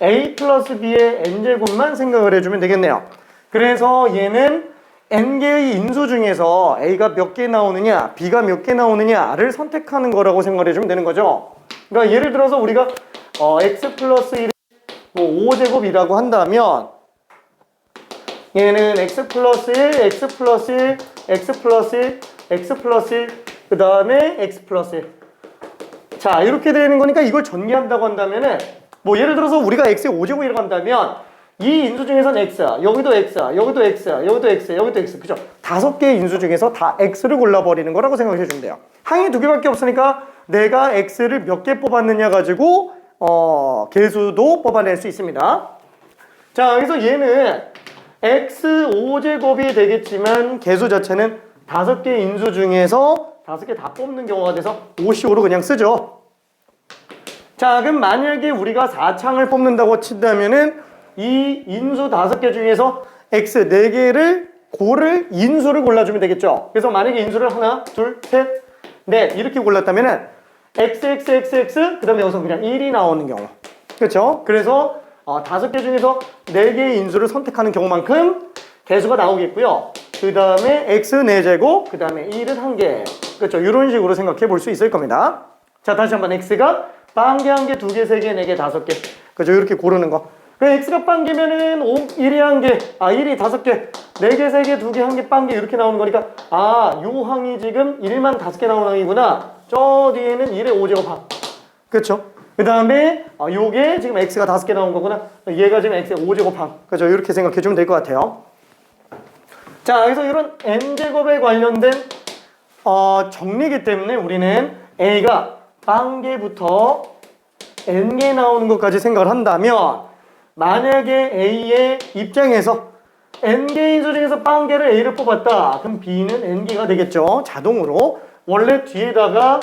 a 플러스 b의 n제곱만 생각을 해주면 되겠네요. 그래서 얘는 n개의 인수 중에서 a가 몇 개 나오느냐, b가 몇 개 나오느냐를 선택하는 거라고 생각을 해주면 되는 거죠. 그러니까 예를 들어서 우리가 x 플러스 1이 5제곱이라고 한다면 얘는 x 플러스 1, x 플러스 1, x 플러스 1, x 플러스 1, 그 다음에 x 플러스 1. 자, 이렇게 되는 거니까 이걸 전개한다고 한다면은 뭐 예를 들어서 우리가 x의 5제곱이라고 한다면 이 인수 중에서는 x, 여기도 x, 여기도 x, 여기도 x, 여기도 x, 그죠? 5개의 인수 중에서 다 x를 골라버리는 거라고 생각해 주면 돼요. 항이 2개밖에 없으니까 내가 x를 몇 개 뽑았느냐 가지고 개수도 뽑아낼 수 있습니다. 자, 그래서 얘는 x 5제곱이 되겠지만 개수 자체는 5개 인수 중에서 5개 다 뽑는 경우가 돼서 55로 그냥 쓰죠. 자, 그럼 만약에 우리가 4창을 뽑는다고 친다면은 이 인수 5개 중에서 x 4개를 고를 인수를 골라주면 되겠죠. 그래서 만약에 인수를 하나, 둘, 셋, 넷 이렇게 골랐다면은 x 그 다음에 여기서 그냥 1이 나오는 경우, 그렇죠? 그래서 5개 중에서 4개의 인수를 선택하는 경우만큼 개수가 나오겠고요. 그 다음에 x 4제곱, 그 다음에 1은 1개, 그렇죠? 이런 식으로 생각해 볼 수 있을 겁니다. 자, 다시 한번 x가 빵개 1개, 2개, 3개, 4개, 5개, 그렇죠? 이렇게 고르는 거. 그럼 x가 빵개면은 1이 1개, 1이 5개, 4개, 3개, 2개, 1개, 빵개 이렇게 나오는 거니까 요 항이 지금 1만 5개 나오는 항이구나. 저 뒤에는 1의 5제곱 항. 그렇죠? 그 다음에 요게 지금 x가 5개 나온 거구나. 얘가 지금 x의 5제곱 항. 그렇죠? 이렇게 생각해 주면 될 것 같아요. 자, 그래서 이런 n제곱에 관련된 정리이기 때문에 우리는 a가 빵개부터 n개 나오는 것까지 생각을 한다면 만약에 A의 입장에서 N개 인수 중에서 빵개를 A를 뽑았다. 그럼 B는 N개가 되겠죠. 자동으로. 원래 뒤에다가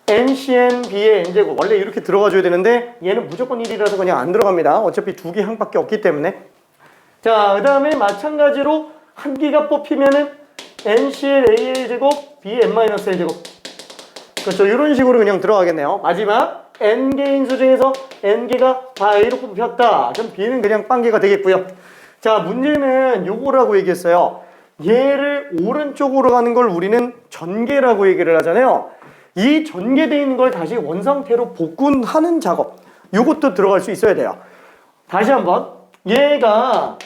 NCN B의 N제곱 원래 이렇게 들어가줘야 되는데 얘는 무조건 1이라서 그냥 안 들어갑니다. 어차피 2개 항밖에 없기 때문에. 자, 그 다음에 마찬가지로 한 개가 뽑히면은 NCN A의 제곱 B N-A의 제곱. 그렇죠. 이런 식으로 그냥 들어가겠네요. 마지막 n개 인수 중에서 n개가 다 A로 뽑혔다. 그럼 B는 그냥 빵개가 되겠고요. 자, 문제는 요거라고 얘기했어요. 얘를 오른쪽으로 가는 걸 우리는 전개라고 얘기를 하잖아요. 이 전개되어 있는 걸 다시 원상태로 복군하는 작업, 요것도 들어갈 수 있어야 돼요. 다시 한번, 얘가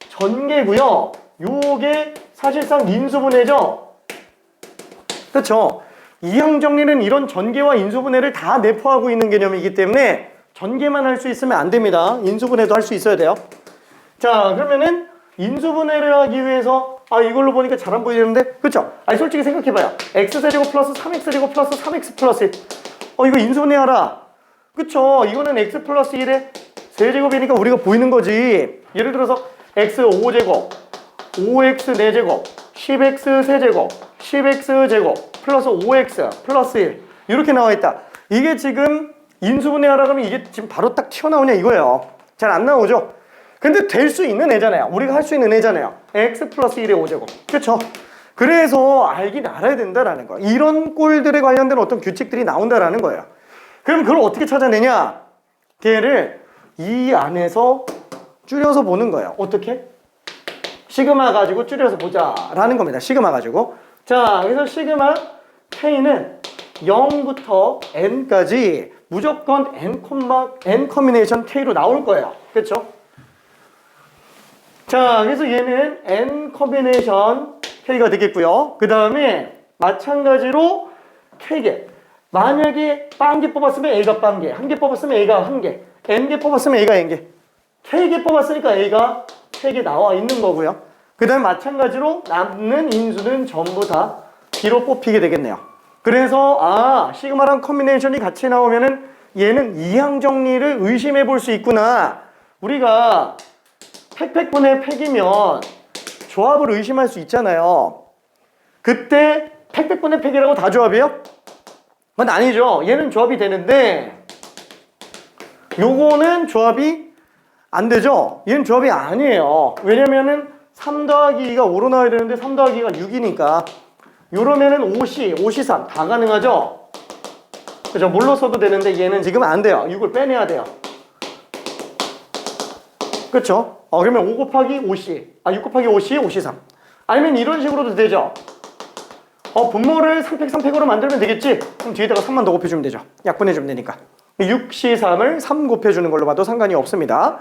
전개고요. 요게 사실상 인수분해죠. 그렇죠? 이항 정리는 이런 전개와 인수분해를 다 내포하고 있는 개념이기 때문에 전개만 할 수 있으면 안 됩니다. 인수분해도 할 수 있어야 돼요. 자, 그러면은 인수분해를 하기 위해서 이걸로 보니까 잘 안 보이는데, 그렇죠? 솔직히 생각해봐요. x제곱 플러스 3x제곱 플러스 3x 플러스 1. 이거 인수분해하라. 그쵸? 이거는 x 플러스 1의 세제곱이니까 우리가 보이는 거지. 예를 들어서 x 5제곱, 5x 4제곱, 10x 세제곱, 10x 제곱 플러스 5x 플러스 1 이렇게 나와 있다. 이게 지금 인수분해하라 그러면 이게 지금 바로 딱 튀어나오냐 이거예요. 잘 안 나오죠? 근데 될 수 있는 애잖아요. 우리가 할 수 있는 애잖아요. x 플러스 1의 5제곱. 그렇죠? 그래서 알긴 알아야 된다라는 거예요. 이런 꼴들에 관련된 어떤 규칙들이 나온다라는 거예요. 그럼 그걸 어떻게 찾아내냐? 걔를 이 안에서 줄여서 보는 거예요. 어떻게? 시그마 가지고 줄여서 보자라는 겁니다. 시그마 가지고. 자, 그래서 시그마 K는 0부터 N까지 무조건 N 커미네이션 K로 나올 거예요. 그렇죠? 자, 그래서 얘는 N 커미네이션 K가 되겠고요. 그 다음에 마찬가지로 K개. 만약에 빵개 뽑았으면 A가 빵개, 한 개 뽑았으면 A가 한 개, N개 뽑았으면 A가 N개, K개 뽑았으니까 A가 K개 나와 있는 거고요. 그 다음에 마찬가지로 남는 인수는 전부 다 B로 뽑히게 되겠네요. 그래서 시그마랑 커미네이션이 같이 나오면은 얘는 이항 정리를 의심해 볼 수 있구나. 우리가 팩팩분의 팩이면 조합을 의심할 수 있잖아요. 그때 팩팩분의 팩이라고 다 조합이에요? 그건 아니죠. 얘는 조합이 되는데 요거는 조합이 안 되죠? 얘는 조합이 아니에요. 왜냐면은 3 더하기 2가 5로 나와야 되는데 3 더하기 2가 6이니까 요러면은 5C 3 다 가능하죠? 그죠? 뭘로 써도 되는데 얘는 지금 안 돼요. 6을 빼내야 돼요. 그쵸? 그러면 5 곱하기 5C 6 곱하기 5C 5C 3 아니면 이런 식으로도 되죠? 분모를 3팩 3팩으로 만들면 되겠지? 그럼 뒤에다가 3만 더 곱해주면 되죠. 약분해주면 되니까 6C3을 3 곱해주는 걸로 봐도 상관이 없습니다.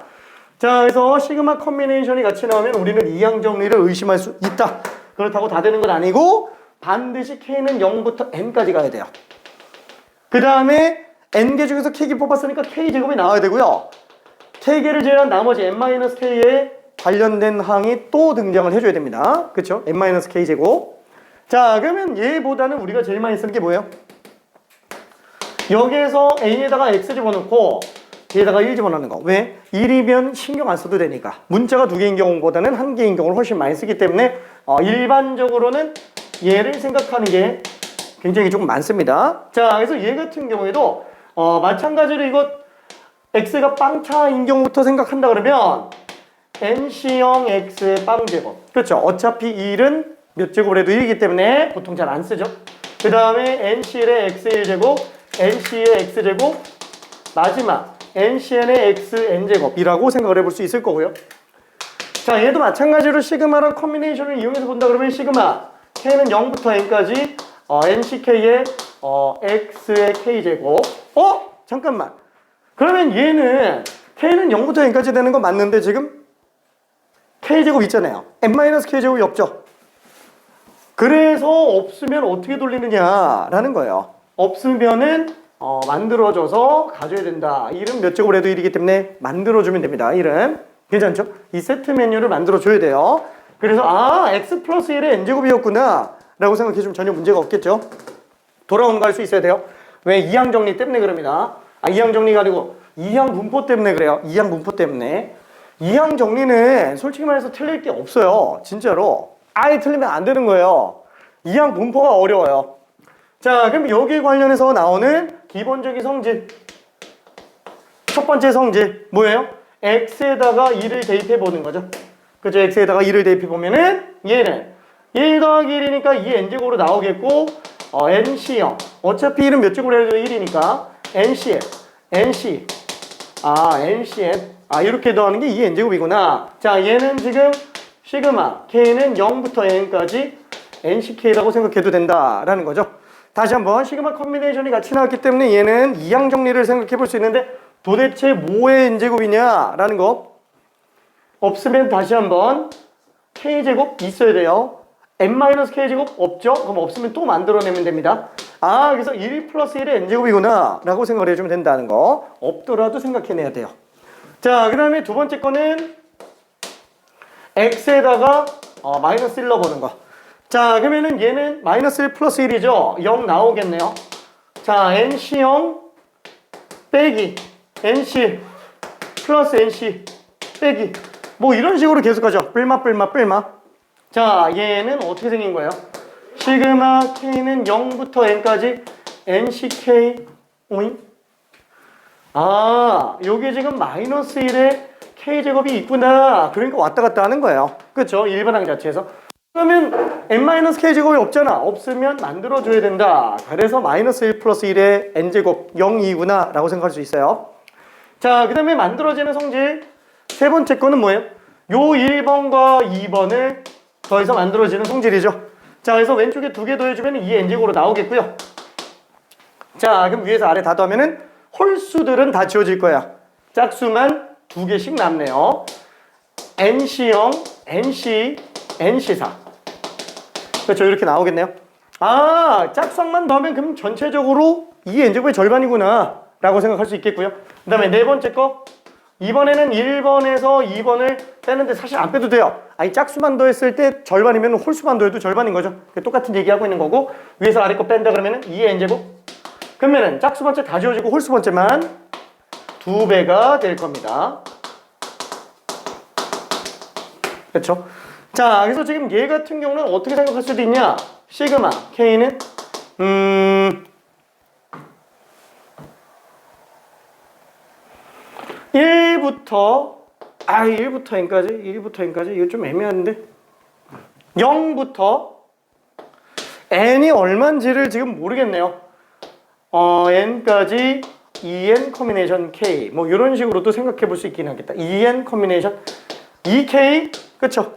자, 그래서 시그마 컨비네이션이 같이 나오면 우리는 이항 정리를 의심할 수 있다. 그렇다고 다 되는 건 아니고 반드시 K는 0부터 N까지 가야 돼요. 그 다음에 N개 중에서 K개 뽑았으니까 K제곱이 나와야 되고요. K개를 제외한 나머지 N-K에 관련된 항이 또 등장을 해줘야 됩니다. 그쵸? N-K제곱. 자, 그러면 얘보다는 우리가 제일 많이 쓰는 게 뭐예요? 여기에서 A에다가 X 집어넣고 B에다가 1 집어넣는 거. 왜? 1이면 신경 안 써도 되니까. 문자가 2개인 경우보다는 1개인 경우를 훨씬 많이 쓰기 때문에 일반적으로는 얘를 생각하는 게 굉장히 조금 많습니다. 자, 그래서 얘 같은 경우에도 마찬가지로 이거 X가 빵차인 경우부터 생각한다 그러면 NC형 X의 빵제곱. 그렇죠. 어차피 1은 몇 제곱을 해도 1이기 때문에 보통 잘 안 쓰죠. 그 다음에 NCL의 X의 제곱, NC의 X제곱, 마지막 NCN의 XN제곱이라고 생각을 해볼 수 있을 거고요. 자, 얘도 마찬가지로 시그마랑 컨비네이션을 이용해서 본다 그러면 시그마 K는 0부터 N까지 NCK의 X의 K제곱. 잠깐만. 그러면 얘는 K는 0부터 N까지 되는 거 맞는데 지금 K제곱 있잖아요. N-K제곱이 없죠. 그래서 없으면 어떻게 돌리느냐라는 거예요. 없으면은 만들어줘서 가져야 된다. 1은 몇 제곱을 해도 1이기 때문에 만들어주면 됩니다. 1은. 괜찮죠? 이 세트 메뉴를 만들어줘야 돼요. 그래서 X 플러스 1의 N제곱이었구나 라고 생각해주면 전혀 문제가 없겠죠. 돌아오는 거 할 수 있어야 돼요. 왜? 이항 정리 때문에 그럽니다. 이항 정리가 아니고 이항 분포 때문에 그래요. 이항 분포 때문에. 이항 정리는 솔직히 말해서 틀릴 게 없어요. 진짜로. 아예 틀리면 안 되는 거예요. 이항 분포가 어려워요. 자, 그럼 여기에 관련해서 나오는 기본적인 성질. 첫 번째 성질 뭐예요? X에다가 2를 대입해 보는 거죠. 그죠? X에다가 2를 대입해 보면은 얘는 1 더하기 1이니까 2 N제곱으로 나오겠고 NC형 어차피 1은 몇 제곱을 해도 1이니까 NCN NC NCN 이렇게 더하는 게 2 N제곱이구나. 자, 얘는 지금 시그마 K는 0부터 N까지 NCK라고 생각해도 된다라는 거죠. 다시 한번 시그마 컨비네이션이 같이 나왔기 때문에 얘는 이항 정리를 생각해 볼 수 있는데 도대체 뭐의 N제곱이냐라는 거 없으면 다시 한번 K제곱 있어야 돼요. N-K제곱 없죠? 그럼 없으면 또 만들어내면 됩니다. 그래서 1 플러스 1의 N제곱이구나 라고 생각을 해주면 된다는 거 없더라도 생각해내야 돼요. 자, 그 다음에 두 번째 거는 X에다가 마이너스 1 넣어보는 거. 자, 그러면은 얘는 마이너스 1 플러스 1이죠? 0 나오겠네요. 자, NC0 빼기 NC 플러스 NC 빼기 뭐 이런 식으로 계속 가죠. 뿔마. 자, 얘는 어떻게 생긴 거예요? 시그마 K는 0부터 N까지 NCK 오잉? 요게 지금 마이너스 1의 K제곱이 있구나. 그러니까 왔다 갔다 하는 거예요. 그쵸? 일반항 자체에서. 그러면 N-K제곱이 없잖아. 없으면 만들어줘야 된다. 그래서 마이너스 1 플러스 1의 N제곱 0이구나 라고 생각할 수 있어요. 자, 그 다음에 만들어지는 성질 세 번째 거는 뭐예요? 요 1번과 2번을 더해서 만들어지는 성질이죠. 자, 그래서 왼쪽에 2개 더해주면 2 N제곱으로 나오겠고요. 자, 그럼 위에서 아래 다 더하면은 홀수들은 다 지워질 거야. 짝수만 2개씩 남네요. NC형, NC, NC4. 그렇죠. 이렇게 나오겠네요. 짝수만 더하면 그럼 전체적으로 2 N제곱의 절반이구나 라고 생각할 수 있겠고요. 그 다음에 네 번째 거. 이번에는 1번에서 2번을 빼는데 사실 안 빼도 돼요. 짝수만 더했을 때 절반이면 홀수만 더해도 절반인 거죠. 똑같은 얘기하고 있는 거고 위에서 아래 거 뺀다 그러면은 2 N제곱. 그러면은 짝수 번째 다 지워지고 홀수 번째만 2배가 될 겁니다. 그렇죠? 자, 그래서 지금 얘 같은 경우는 어떻게 생각할 수도 있냐? 시그마 K는 1부터 n까지 이거 좀 애매한데 0부터 n이 얼마인지를 지금 모르겠네요. n까지 2n 커미네이션 k 뭐 이런 식으로도 생각해 볼 수 있긴 하겠다. 2n 커미네이션 2k 그쵸?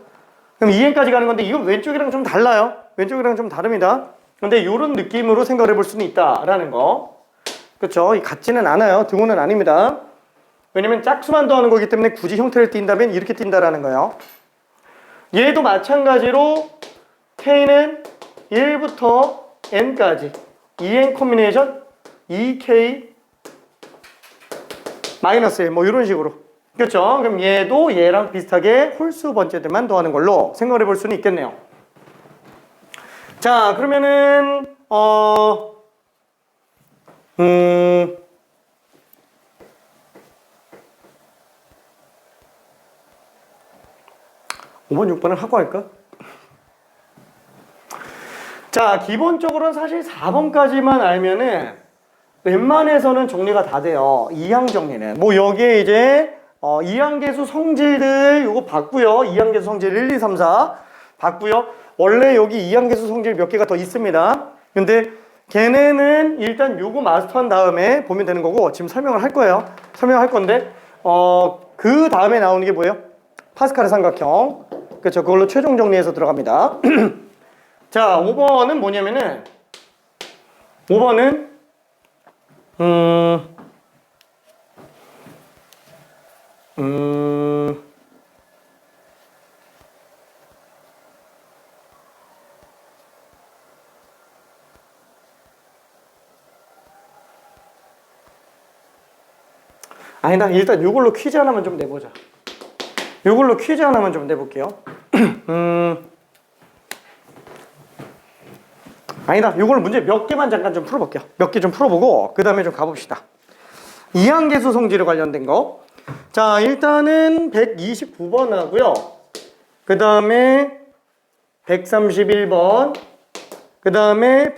그럼 2n까지 가는 건데 이건 왼쪽이랑 좀 달라요. 왼쪽이랑 좀 다릅니다. 근데 이런 느낌으로 생각해 볼 수는 있다라는 거. 그쵸? 같지는 않아요. 등호는 아닙니다. 왜냐면 짝수만 더하는 거기 때문에 굳이 형태를 띈다면 이렇게 띈다라는 거예요. 얘도 마찬가지로 k는 1부터 n까지 2n 커미네이션 2k 마이너스 1 뭐 이런 식으로. 그렇죠? 그럼 얘도 얘랑 비슷하게 홀수 번째들만 더하는 걸로 생각을 해볼 수는 있겠네요. 자, 그러면은 5번, 6번을 하고 할까? 자, 기본적으로는 사실 4번까지만 알면은 웬만해서는 정리가 다 돼요. 이항 정리는. 뭐 여기에 이제 이항계수 성질들 요거 봤고요. 이항계수 성질 1, 2, 3, 4 봤고요. 원래 여기 이항계수 성질 몇 개가 더 있습니다. 근데 걔네는 일단 요거 마스터한 다음에 보면 되는 거고 지금 설명을 할 거예요. 설명할 건데 그 다음에 나오는 게 뭐예요? 파스칼의 삼각형. 그렇죠. 그걸로 최종 정리해서 들어갑니다. 자, 5번은 뭐냐면은 5번은 아니다. 일단 이걸로 퀴즈 하나만 좀 내보자. 이걸로 퀴즈 하나만 좀 내볼게요. 아니다. 이걸 문제 몇 개만 잠깐 좀 풀어볼게요. 몇 개 좀 풀어보고 그 다음에 좀 가봅시다. 이항계수 성질에 관련된 거. 자, 일단은 129번 하고요. 그 다음에 131번. 그 다음에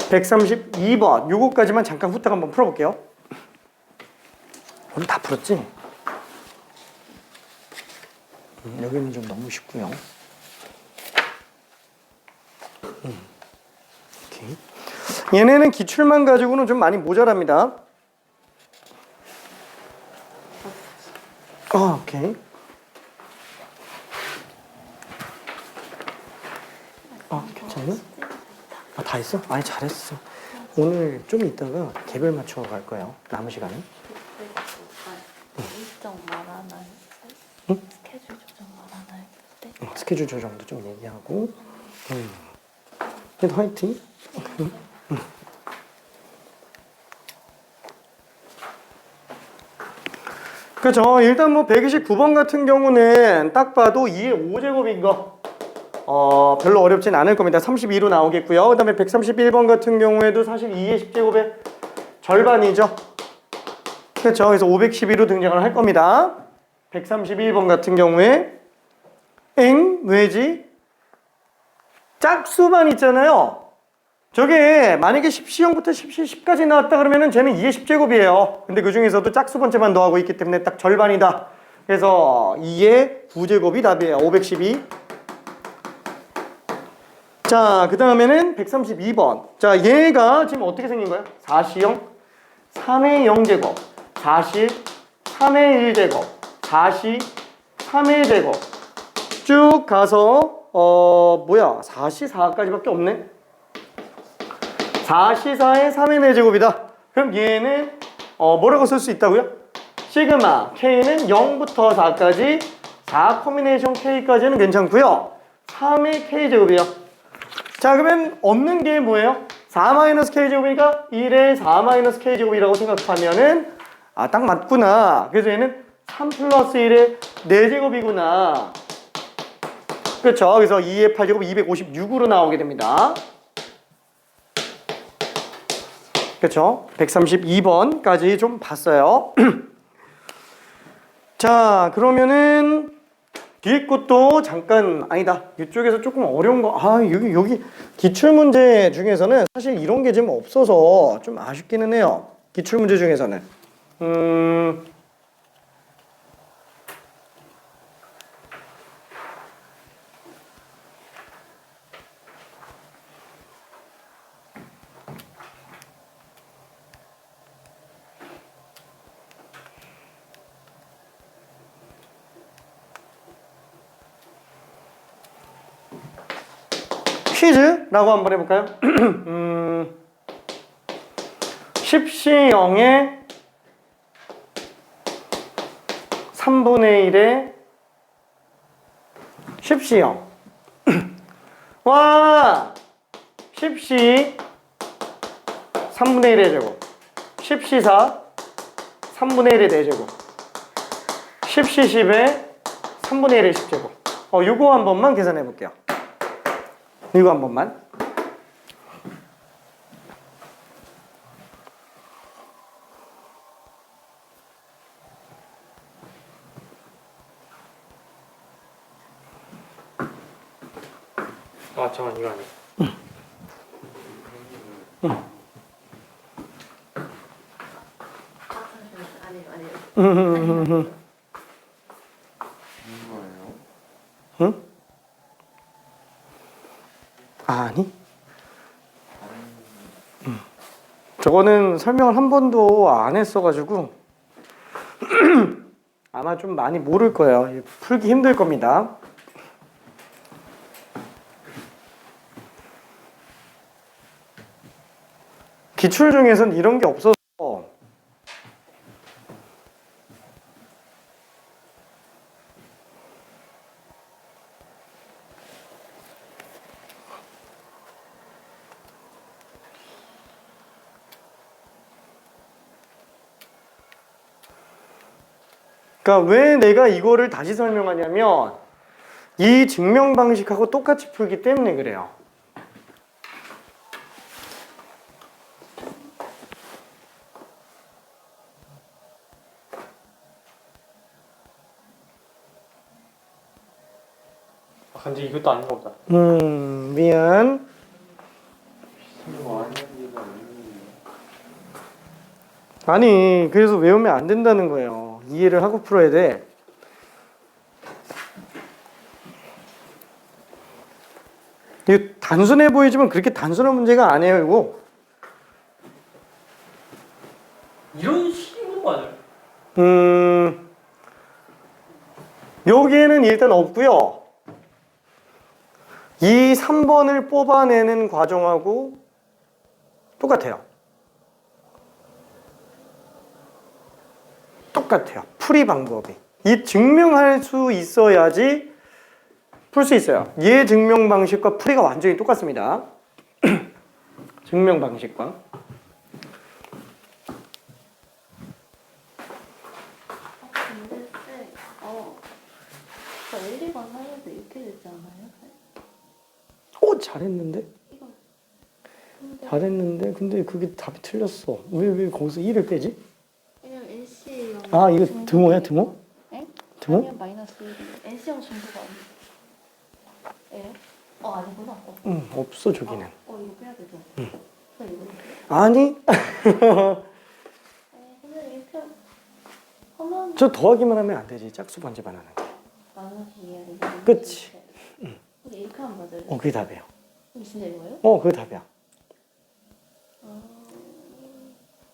132번. 요거까지만 잠깐 후딱 한번 풀어볼게요. 오늘 다 풀었지? 여기는 좀 너무 쉽고요. 오케이. 얘네는 기출만 가지고는 좀 많이 모자랍니다. 오케이. 괜찮나? 다 했어? 아니, 잘했어. 오늘 좀 이따가 개별 맞춰 갈 거예요. 남은 시간은. 일정 말하나요? 응? 스케줄 조정 말하나요? 네. 스케줄 조정도 좀 얘기하고. 그래도 화이팅. 그렇죠. 일단 뭐 129번 같은 경우는 딱 봐도 2의 5제곱인 거 별로 어렵진 않을 겁니다. 32로 나오겠고요. 그 다음에 131번 같은 경우에도 사실 2의 10제곱의 절반이죠. 그렇죠. 그래서 512로 등장을 할 겁니다. 131번 같은 경우에 왜지? 짝수만 있잖아요. 저게 만약에 10시형부터 10시 10까지 나왔다 그러면은 쟤는 2의 10제곱이에요. 근데 그 중에서도 짝수 번째만 더하고 있기 때문에 딱 절반이다. 그래서 2의 9제곱이 답이에요. 512. 자, 그 다음에는 132번. 자, 얘가 지금 어떻게 생긴 거예요? 4시형, 3의 0제곱, 4시, 3의 1제곱, 4시, 3의 제곱. 쭉 가서 4시 4까지밖에 없네. 4시 4의 3의 4제곱이다. 그럼 얘는 뭐라고 쓸 수 있다고요? 시그마 K는 0부터 4까지 4 커미네이션 K까지는 괜찮고요. 3의 K제곱이요. 자, 그러면 없는 게 뭐예요? 4-K제곱이니까 1의 4-K제곱이라고 생각하면은 딱 맞구나. 그래서 얘는 3 플러스 1의 4제곱이구나. 그렇죠. 그래서 2의 8제곱 256으로 나오게 됩니다. 그렇죠. 132번까지 좀 봤어요. 자, 그러면은 뒤에 것도 잠깐 아니다. 이쪽에서 조금 어려운 거. 아 여기 기출 문제 중에서는 사실 이런 게 좀 없어서 좀 아쉽기는 해요. 기출 문제 중에서는 퀴즈라고 한번 해볼까요? 10시 0에 3분의 1에 10시 0 와! 10시 3분의 1의 제곱 10시 4 3분의 1의 4제곱 10시 10에 3분의 1의 10제곱 요거 한 번만 계산해 볼게요. 이거 한 번만. 아 잠깐 이거 아니야. 응? 아니? 저거는 설명을 한 번도 안 했어가지고 아마 좀 많이 모를 거예요. 풀기 힘들 겁니다. 기출 중에선 이런 게 없어서 그러니까 왜 내가 이거를 다시 설명하냐면 이 증명 방식하고 똑같이 풀기 때문에 그래요. 아, 근데 이것도 아닌가 보다. 미안. 아니, 그래서 외우면 안 된다는 거예요. 이해를 하고 풀어야 돼. 이거 단순해 보이지만 그렇게 단순한 문제가 아니에요, 이거. 이런 식으로 맞아요. 여기에는 일단 없고요. 이 3번을 뽑아내는 과정하고 똑같아요. 똑같아요. 풀이 방법이. 이 증명할 수 있어야지 풀 수 있어요. 얘 증명 방식과 풀이가 완전히 똑같습니다. 증명 방식과. 근데 쌤, 저 1, 2번 사이에서 이렇게 되지 않아요? 잘했는데? 이거 잘했는데? 근데 그게 답이 틀렸어. 왜 거기서 1을 빼지? 왜냐면 NC 아, 이거 등호야, 등호? 에? 등호? 아니요, 마이너스 1이 NC형 중도가 아니에요? 예? 아니구나. 응, 없어, 저기는. 이거 빼야 되죠? 저 이거 아니? 근데 이렇게 하면 저 더하기만 하면 안 되지. 짝수 번째만 하는 거. 마이너스 2해야 되죠? 그치. 근데 이렇게 하면 맞아요? 그게 답이에요. 그럼 진짜 이거예요? 그게 답이야.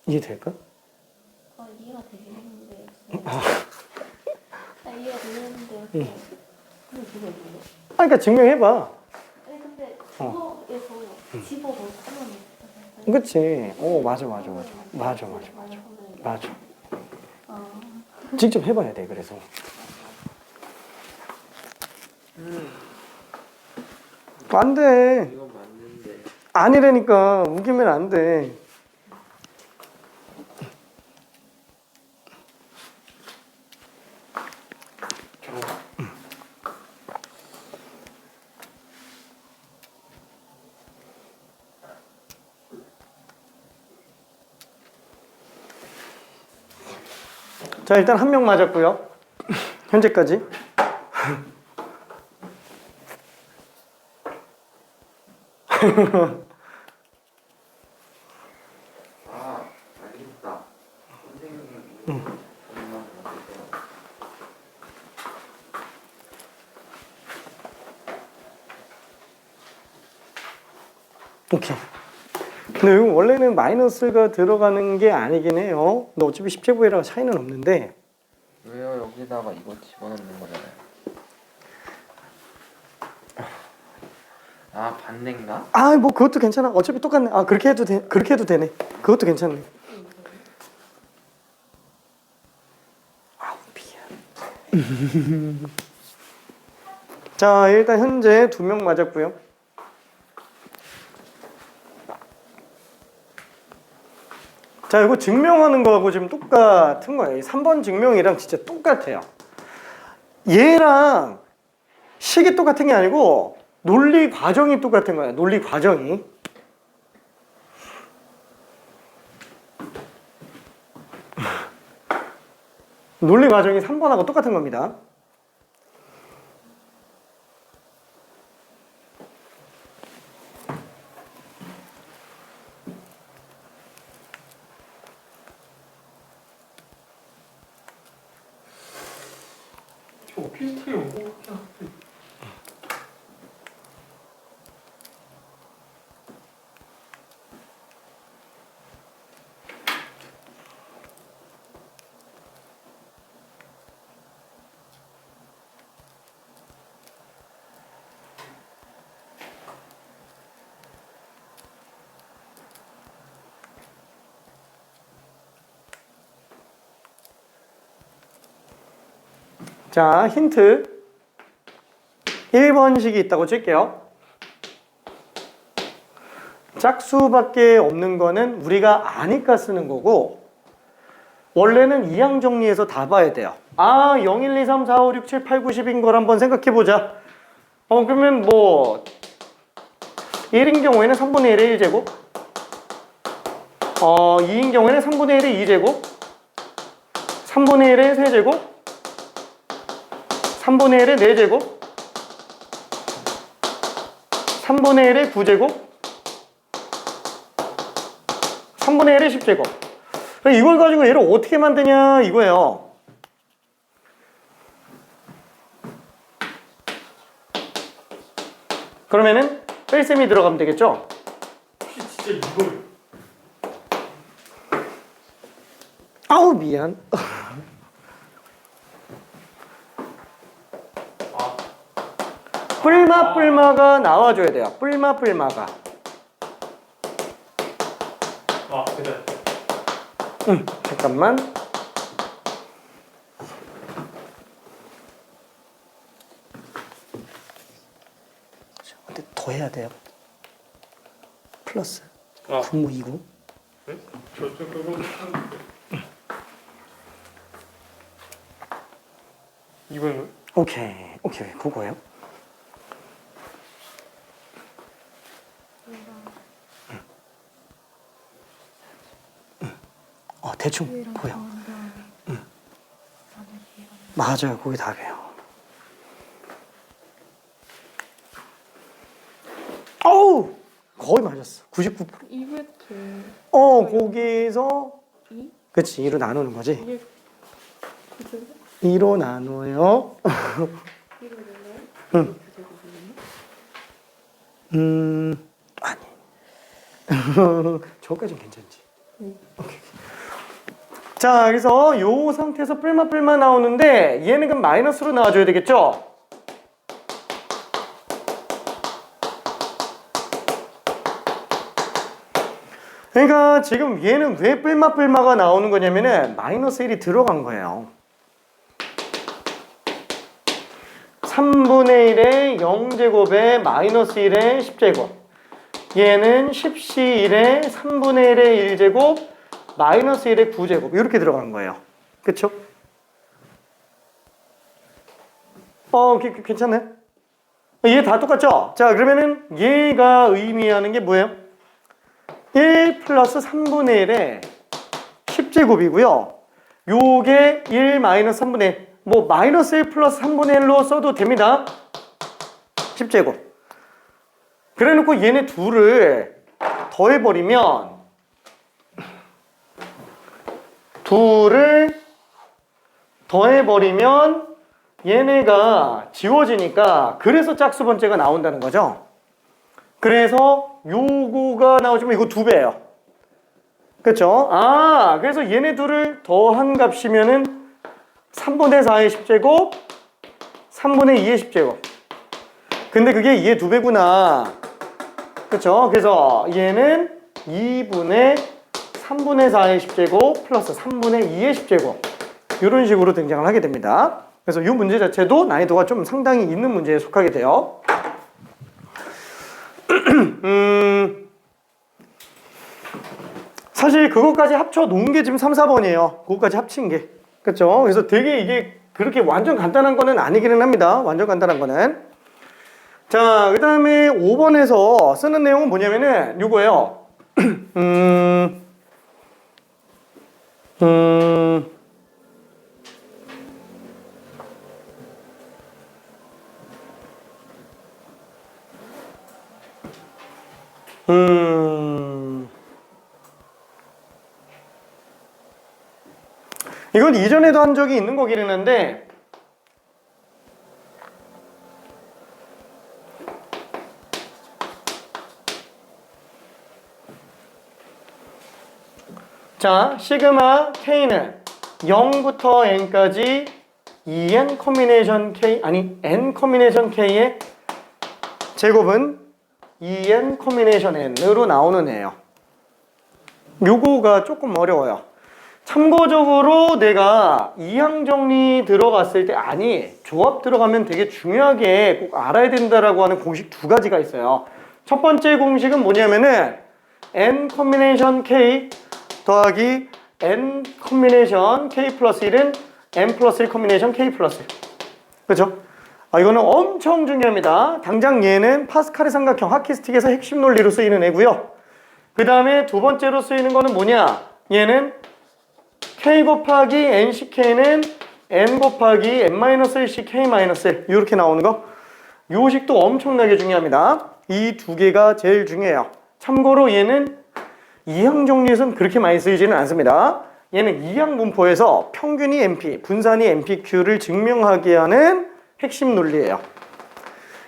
이해될까? 이해가 되긴 했는데 이해가 되긴 했는데 근데 그거 뭐예요? 그러니까 증명해봐. 아니 근데 그거에서 집어넣고 하면 되잖아요. 그치. 맞아. 직접 해봐야 돼, 그래서. 안 돼. 이건 맞는데. 아니라니까. 우기면 안 돼. 자, 일단 한 명 맞았고요. 현재까지. 아, 알겠다. 선생님이 정말 못해요. 오케이. 근데 이거 원래는 마이너스가 들어가는 게 아니긴 해요. 근데 어차피 10제곱이라 차이는 없는데. 왜요? 여기다가 이거 집어넣는 거잖아요. 아, 반대인가? 아, 뭐 그것도 괜찮아. 어차피 똑같네. 아, 그렇게 해도 돼. 그렇게 해도 되네. 그것도 괜찮네. 아우, 미안. 자, 일단 현재 2명 맞았고요. 자, 이거 증명하는 거하고 지금 똑같은 거예요. 3번 증명이랑 진짜 똑같아요. 얘랑 식이 똑같은 게 아니고 논리 과정이 똑같은 거예요. 논리 과정이. 논리 과정이 3번하고 똑같은 겁니다. 저거 비슷하게 온것 같긴 한데. 자, 힌트 1번식이 있다고 칠게요. 짝수밖에 없는 거는 우리가 아니까 쓰는 거고, 원래는 이항 정리해서 다 봐야 돼요. 아, 0, 1, 2, 3, 4, 5, 6, 7, 8, 9, 10인 걸 한번 생각해 보자. 그러면 뭐 1인 경우에는 3분의 1의 1제곱, 2인 경우에는 3분의 1의 2제곱, 3분의 1의 3제곱, 3분의 1의 4제곱, 3분의 1의 9제곱, 3분의 1의 10제곱. 이걸 가지고 얘를 어떻게 만드냐 이거예요. 그러면은 뺄셈이 들어가면 되겠죠? 진짜 이걸. 아우, 미안. 뿔마가 나와줘야 돼요. 뿔마가. 아, 그래. 잠깐만. 근데 더 해야 돼요. 플러스. 아. 9모29. 네? 그거. 이거는? 오케이. 그거예요. 대충 보여. 맞아요. 그게 답이에요. 어우! 거의 맞았어. 99%. 200개. 거기서 2? 그치, 2로 나누는 거지. 이게 9제곱? 2로 나눠요. 1로 내나요? 응. 9제곱이네요? 아니. 저까지는 괜찮지. 오케이. 자, 그래서 요 상태에서 뿔마 나오는데 얘는 그럼 마이너스로 나와줘야 되겠죠? 그러니까 지금 얘는 왜 뿔마가 나오는 거냐면은 마이너스 1이 들어간 거예요. 3분의 1의 0제곱에 마이너스 1의 10제곱. 얘는 10C 1의 3분의 1의 1제곱 마이너스 1의 9제곱 이렇게 들어간 거예요. 그쵸? 괜찮네. 얘 다 똑같죠? 자, 그러면은 얘가 의미하는 게 뭐예요? 1 플러스 3분의 1의 10제곱이고요. 요게 1 마이너스 3분의 1. 뭐 마이너스 1 플러스 3분의 1로 써도 됩니다. 10제곱. 그래 놓고 얘네 둘을 더해버리면 얘네가 지워지니까 그래서 짝수 번째가 나온다는 거죠. 그래서 요거가 나오지만 이거 2배예요. 그쵸? 그래서 얘네 둘을 더한 값이면은 3분의 4의 10제곱 3분의 2의 10제곱. 근데 그게 2의 2배구나. 그쵸? 그래서 얘는 2분의 3분의 4의 10제곱 플러스 3분의 2의 10제곱. 이런 식으로 등장을 하게 됩니다. 그래서 이 문제 자체도 난이도가 좀 상당히 있는 문제에 속하게 돼요. 사실 그것까지 합쳐 놓은 게 지금 3, 4번이에요. 그것까지 합친 게. 그쵸? 그래서 되게 이게 그렇게 완전 간단한 거는 아니기는 합니다. 완전 간단한 거는. 자, 그 다음에 5번에서 쓰는 내용은 뭐냐면은 이거예요. 이건 이전에도 한 적이 있는 거기는 한데 자, 시그마 K는 0부터 N까지 En 커미네이션 K N 커미네이션 K의 제곱은 En 커미네이션 N으로 나오는 애예요. 요거가 조금 어려워요. 참고적으로 내가 이항 정리 들어갔을 때 조합 들어가면 되게 중요하게 꼭 알아야 된다라고 하는 공식 2가지가 있어요. 첫 번째 공식은 뭐냐면은 N 커미네이션 K 더하기 N 커미네이션 K 플러스 1은 N 플러스 1 커미네이션 K 플러스 1. 그죠? 이거는 엄청 중요합니다. 당장 얘는 파스칼의 삼각형 하키스틱에서 핵심 논리로 쓰이는 애고요. 그 다음에 두 번째로 쓰이는 거는 뭐냐? 얘는 K 곱하기 NCK는 N 곱하기 N-1C K-1 이렇게 나오는 거. 요 식도 엄청나게 중요합니다. 이 2개가 제일 중요해요. 참고로 얘는 이항 정리에서는 그렇게 많이 쓰이지는 않습니다. 얘는 이항 분포에서 평균이 MP, 분산이 MPQ를 증명하게 하는 핵심 논리예요.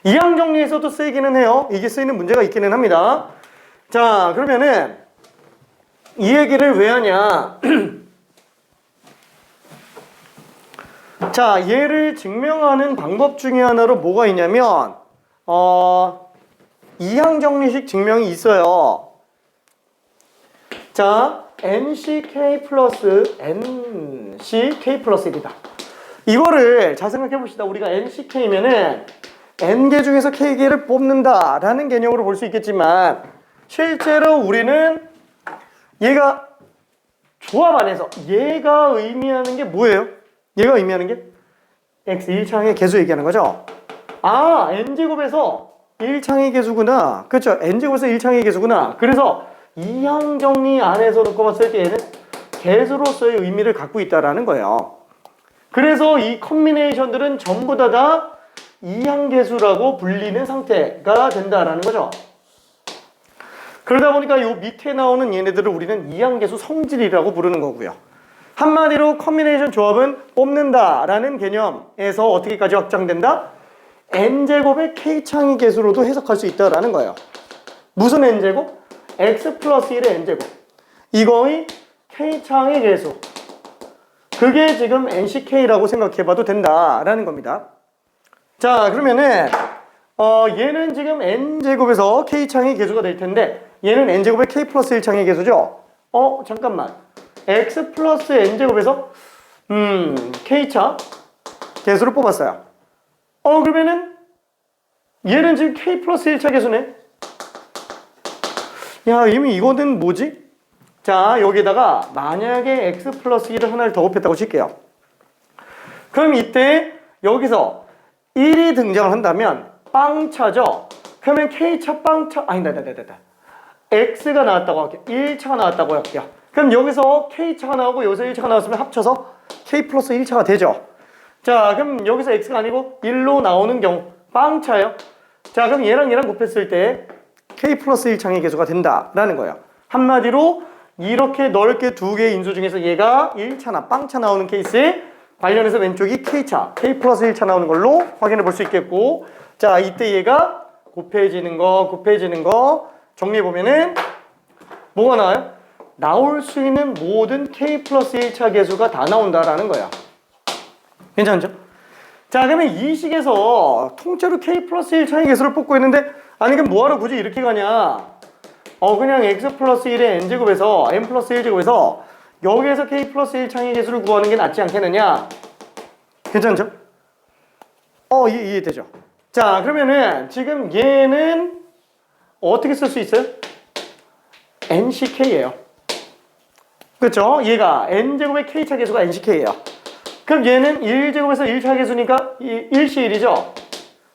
이항 정리에서도 쓰이기는 해요. 이게 쓰이는 문제가 있기는 합니다. 자, 그러면은 이 얘기를 왜 하냐? 자, 얘를 증명하는 방법 중에 하나로 뭐가 있냐면 이항 정리식 증명이 있어요. 자, NCK 플러스 NCK 플러스 1이다. 이거를 잘 생각해 봅시다. 우리가 NCK면은 N개 중에서 K개를 뽑는다라는 개념으로 볼 수 있겠지만 실제로 우리는 얘가 조합 안에서 얘가 의미하는 게 뭐예요? 얘가 의미하는 게 X 1창의 개수 얘기하는 거죠. N제곱에서 1창의 개수구나. 그렇죠. N제곱에서 1창의 개수구나. 그래서 이항 정리 안에서 놓고 봤을 때 얘는 개수로서의 의미를 갖고 있다라는 거예요. 그래서 이 컨비네이션들은 전부 다 이항계수라고 불리는 상태가 된다라는 거죠. 그러다 보니까 요 밑에 나오는 얘네들을 우리는 이항계수 성질이라고 부르는 거고요. 한마디로 컨비네이션 조합은 뽑는다라는 개념에서 어떻게까지 확장된다? n제곱의 k창의 계수로도 해석할 수 있다라는 거예요. 무슨 n제곱? x 플러스 1의 n제곱. 이거의 k창의 계수. 그게 지금 NCK라고 생각해봐도 된다라는 겁니다. 자, 그러면은 얘는 지금 n제곱에서 k창의 계수가 될 텐데 얘는 n제곱의 k 플러스 1창의 계수죠? 잠깐만. x 플러스 n제곱에서 k차 계수를 뽑았어요. 그러면은 얘는 지금 k 플러스 1차 계수네. 야, 이미 이거는 뭐지? 자, 여기다가 만약에 x 플러스 1을 하나를 더 곱했다고 칠게요. 그럼 이때 여기서 1이 등장을 한다면 빵차죠? 그러면 k차 빵차 아니다. x가 나왔다고 할게요. 1차가 나왔다고 할게요. 그럼 여기서 k차가 나오고 여기서 1차가 나왔으면 합쳐서 k 플러스 1차가 되죠. 자, 그럼 여기서 x가 아니고 1로 나오는 경우 빵차예요. 자, 그럼 얘랑 곱했을 때 K 플러스 1창의 개수가 된다라는 거예요. 한마디로 이렇게 넓게 두 개의 인수 중에서 얘가 1차나 빵차 나오는 케이스에 관련해서 왼쪽이 K차, K 플러스 1차 나오는 걸로 확인해 볼 수 있겠고, 자, 이때 얘가 곱해지는 거 정리해 보면은 뭐가 나와요? 나올 수 있는 모든 K 플러스 1차 개수가 다 나온다라는 거야. 괜찮죠? 자, 그러면 이 식에서 통째로 K 플러스 1차의 개수를 뽑고 있는데, 아니 그럼 뭐하러 굳이 이렇게 가냐? 그냥 x 플러스 1의 n제곱에서 n 플러스 1제곱에서 여기에서 k 플러스 1창의 개수를 구하는 게 낫지 않겠느냐? 괜찮죠? 이해되죠? 자, 그러면은 지금 얘는 어떻게 쓸 수 있어요? nck예요. 그렇죠? 얘가 n제곱의 k차 개수가 nck예요. 그럼 얘는 1제곱에서 1차 개수니까 1c1이죠?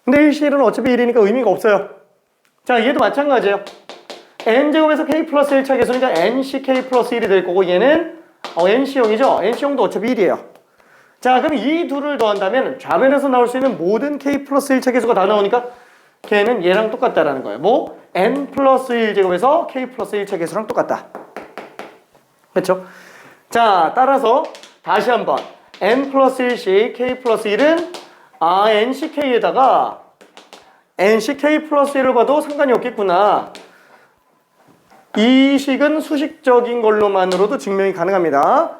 근데 1c1은 어차피 1이니까 의미가 없어요. 자, 얘도 마찬가지예요. n제곱에서 k 플러스 1차 개수니까 nck 플러스 1이 될 거고, 얘는 nc형이죠? nc형도 어차피 1이에요. 자, 그럼 이 둘을 더한다면 좌변에서 나올 수 있는 모든 k 플러스 1차 개수가 다 나오니까 걔는 얘랑 똑같다라는 거예요. 뭐? n 플러스 1제곱에서 k 플러스 1차 개수랑 똑같다. 그렇죠? 자, 따라서 다시 한번 n 플러스 1씩 k 플러스 1은 nck에다가 nck 플러스 1을 봐도 상관이 없겠구나. 이 식은 수식적인 걸로만으로도 증명이 가능합니다.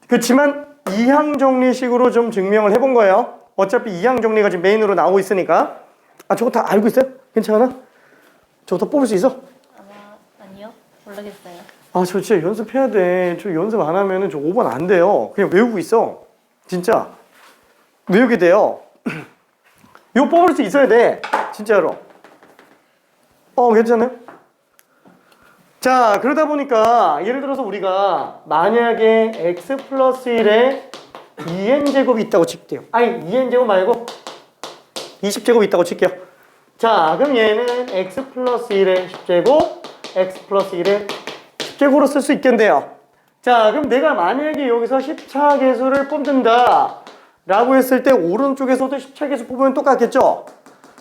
그렇지만 이항 정리식으로 좀 증명을 해본 거예요. 어차피 이항 정리가 지금 메인으로 나오고 있으니까. 저거 다 알고 있어요? 괜찮아? 저거 다 뽑을 수 있어? 아니요. 모르겠어요. 저 진짜 연습해야 돼. 저 연습 안 하면은 저 5번 안 돼요. 그냥 외우고 있어. 진짜. 외우게 돼요. 이거 뽑을 수 있어야 돼. 진짜로. 괜찮아요? 자, 그러다 보니까 예를 들어서 우리가 만약에 x 플러스 1에 2n제곱이 있다고 칠게요. 아니, 2n제곱 말고 20제곱이 있다고 칠게요. 자, 그럼 얘는 x 플러스 1에 10제곱, x 플러스 1에 10제곱으로 쓸 수 있겠네요. 자, 그럼 내가 만약에 여기서 10차 개수를 뽑는다 라고 했을 때 오른쪽에서도 10차 개수 뽑으면 똑같겠죠?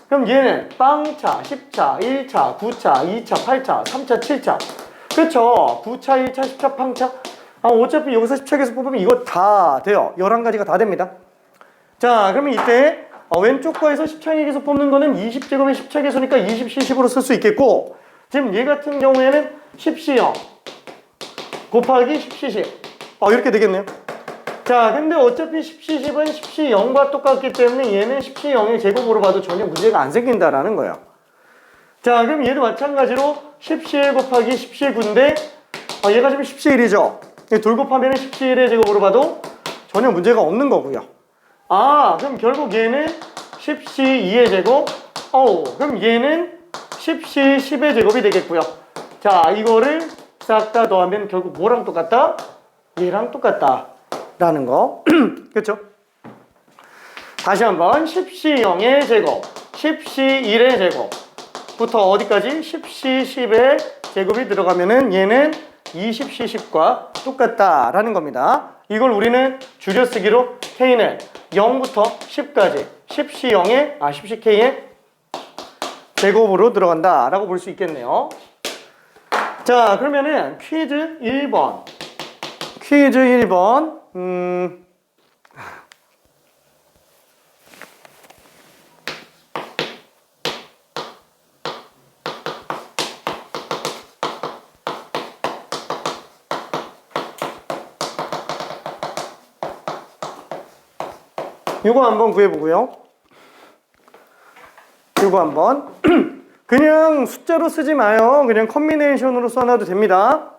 그럼 얘는 빵차, 10차, 1차, 9차, 2차, 8차, 3차, 7차. 그쵸? 9차, 1차, 10차, 빵차. 어차피 여기서 10차 개수 뽑으면 이거 다 돼요. 11가지가 다 됩니다. 자, 그러면 이때 왼쪽 거에서 10차 개수 뽑는 거는 20제곱의 10차 개수니까 20C10으로 쓸 수 있겠고, 지금 얘 같은 경우에는 10C0 곱하기 10C10 이렇게 되겠네요. 자, 근데 어차피 10C10은 10C0과 똑같기 때문에 얘는 10C0의 제곱으로 봐도 전혀 문제가 안 생긴다라는 거예요. 자, 그럼 얘도 마찬가지로 10C1 곱하기 10C9인데 얘가 지금 10C1이죠. 둘 곱하면 10C1의 제곱으로 봐도 전혀 문제가 없는 거고요. 그럼 결국 얘는 10C2의 제곱, 그럼 얘는 10C10의 제곱이 되겠고요. 자, 이거를 싹 다 더하면 결국 뭐랑 똑같다? 얘랑 똑같다 라는 거. 그렇죠? 다시 한번 10C0의 제곱, 10C1의 제곱부터 어디까지? 10C10의 제곱이 들어가면은 얘는 20C10과 똑같다라는 겁니다. 이걸 우리는 줄여쓰기로 K는 0부터 10까지 10CK의 제곱으로 들어간다라고 볼 수 있겠네요. 자, 그러면은 퀴즈 1번. 퀴즈 1번. 요거 한번 구해보고요. 요거 한번. 그냥 숫자로 쓰지 마요. 그냥 컨비네이션으로 써놔도 됩니다.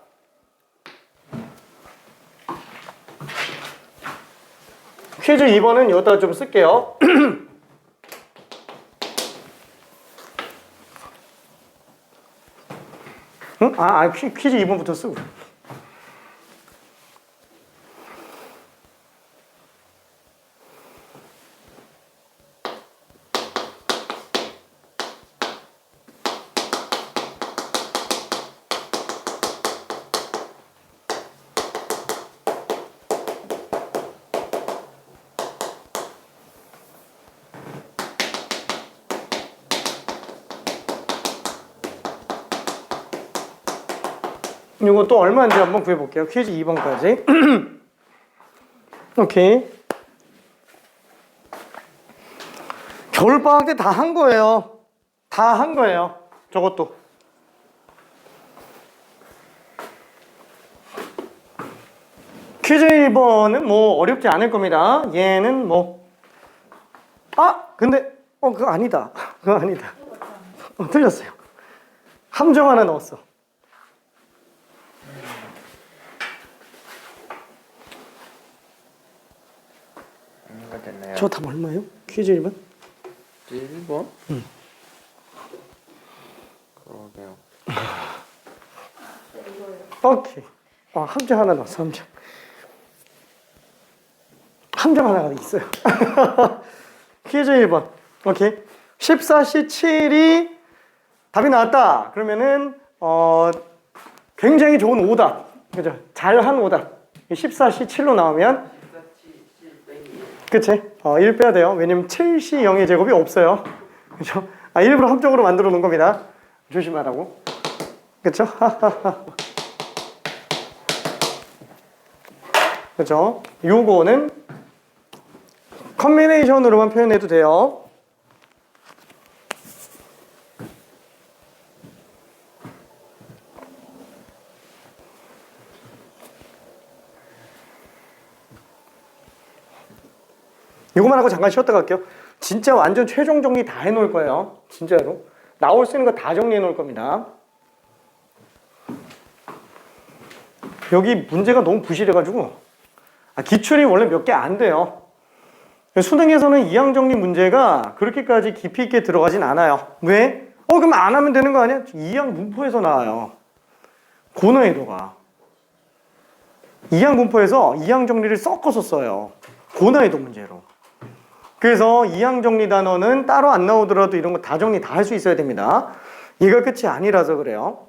퀴즈 2번은 여기다가 좀 쓸게요. 응? 퀴즈 2번부터 쓰고. 이거 또 얼마인지 한번 구해볼게요. 퀴즈 2번까지. 오케이. 겨울방학 때 다 한 거예요. 다 한 거예요. 저것도. 퀴즈 1번은 뭐 어렵지 않을 겁니다. 얘는 뭐 근데 그거 아니다. 그거 아니다. 틀렸어요. 함정 하나 넣었어. 이거 됐네요. 저 답 얼마예요? 퀴즈 1번? 1번? 응. 그러게요. 네, 이거예요. 오케이. 함정 하나 넣었어. 함정 하나가 있어요. 퀴즈 1번. 오케이. 14시 7이 답이 나왔다. 그러면은 굉장히 좋은 오답. 그죠? 잘한 오답. 14시 7로 나오면 그치? 1 빼야 돼요. 왜냐면 7시 0의 제곱이 없어요. 그죠? 일부러 함정으로 만들어 놓은 겁니다. 조심하라고. 그쵸? 그죠? 요거는 컨비네이션으로만 표현해도 돼요. 이거만 하고 잠깐 쉬었다 갈게요. 진짜 완전 최종 정리 다 해놓을 거예요. 진짜로. 나올 수 있는 거 다 정리해 놓을 겁니다. 여기 문제가 너무 부실해가지고 기출이 원래 몇 개 안 돼요. 수능에서는 이항 정리 문제가 그렇게까지 깊이 있게 들어가진 않아요. 왜? 그럼 안 하면 되는 거 아니야? 이항 문포에서 나와요. 고난이도가. 이항 문포에서 이항 정리를 섞어서 써요. 고난이도 문제로. 그래서 이항 정리 단어는 따로 안 나오더라도 이런 거 다 정리 다 할 수 있어야 됩니다. 이가 끝이 아니라서 그래요.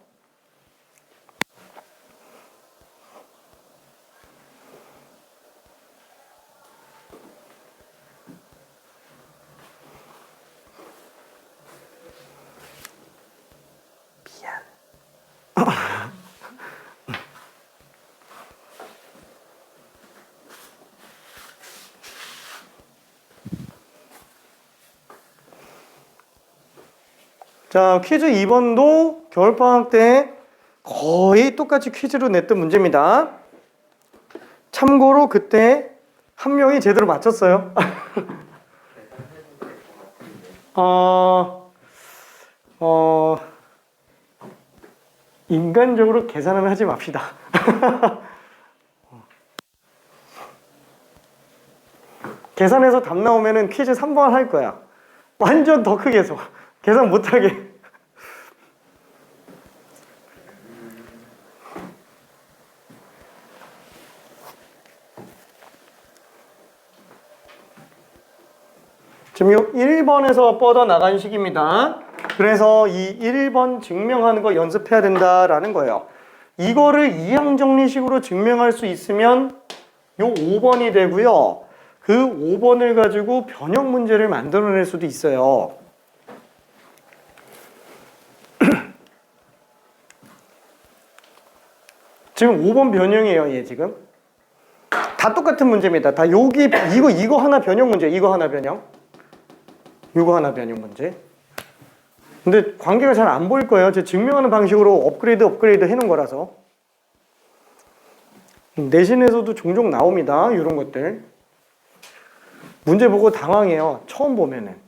자, 퀴즈 2번도 겨울방학 때 거의 똑같이 퀴즈로 냈던 문제입니다. 참고로 그때 한 명이 제대로 맞췄어요. 인간적으로 계산은 하지 맙시다. 계산해서 답 나오면은 퀴즈 3번 할 거야. 완전 더 크게 해서. 계산 못하게. 지금 요 1번에서 뻗어나간 식입니다. 그래서 이 1번 증명하는 거 연습해야 된다라는 거예요. 이거를 이항정리식으로 증명할 수 있으면 요 5번이 되고요. 그 5번을 가지고 변형 문제를 만들어낼 수도 있어요. 지금 5번 변형이에요, 얘 지금. 다 똑같은 문제입니다. 다 여기 이거 하나 변형 문제, 이거 하나 변형. 이거 하나 변형 문제. 근데 관계가 잘 안 보일 거예요. 제가 증명하는 방식으로 업그레이드 해놓은 거라서. 내신에서도 종종 나옵니다. 이런 것들. 문제 보고 당황해요. 처음 보면은.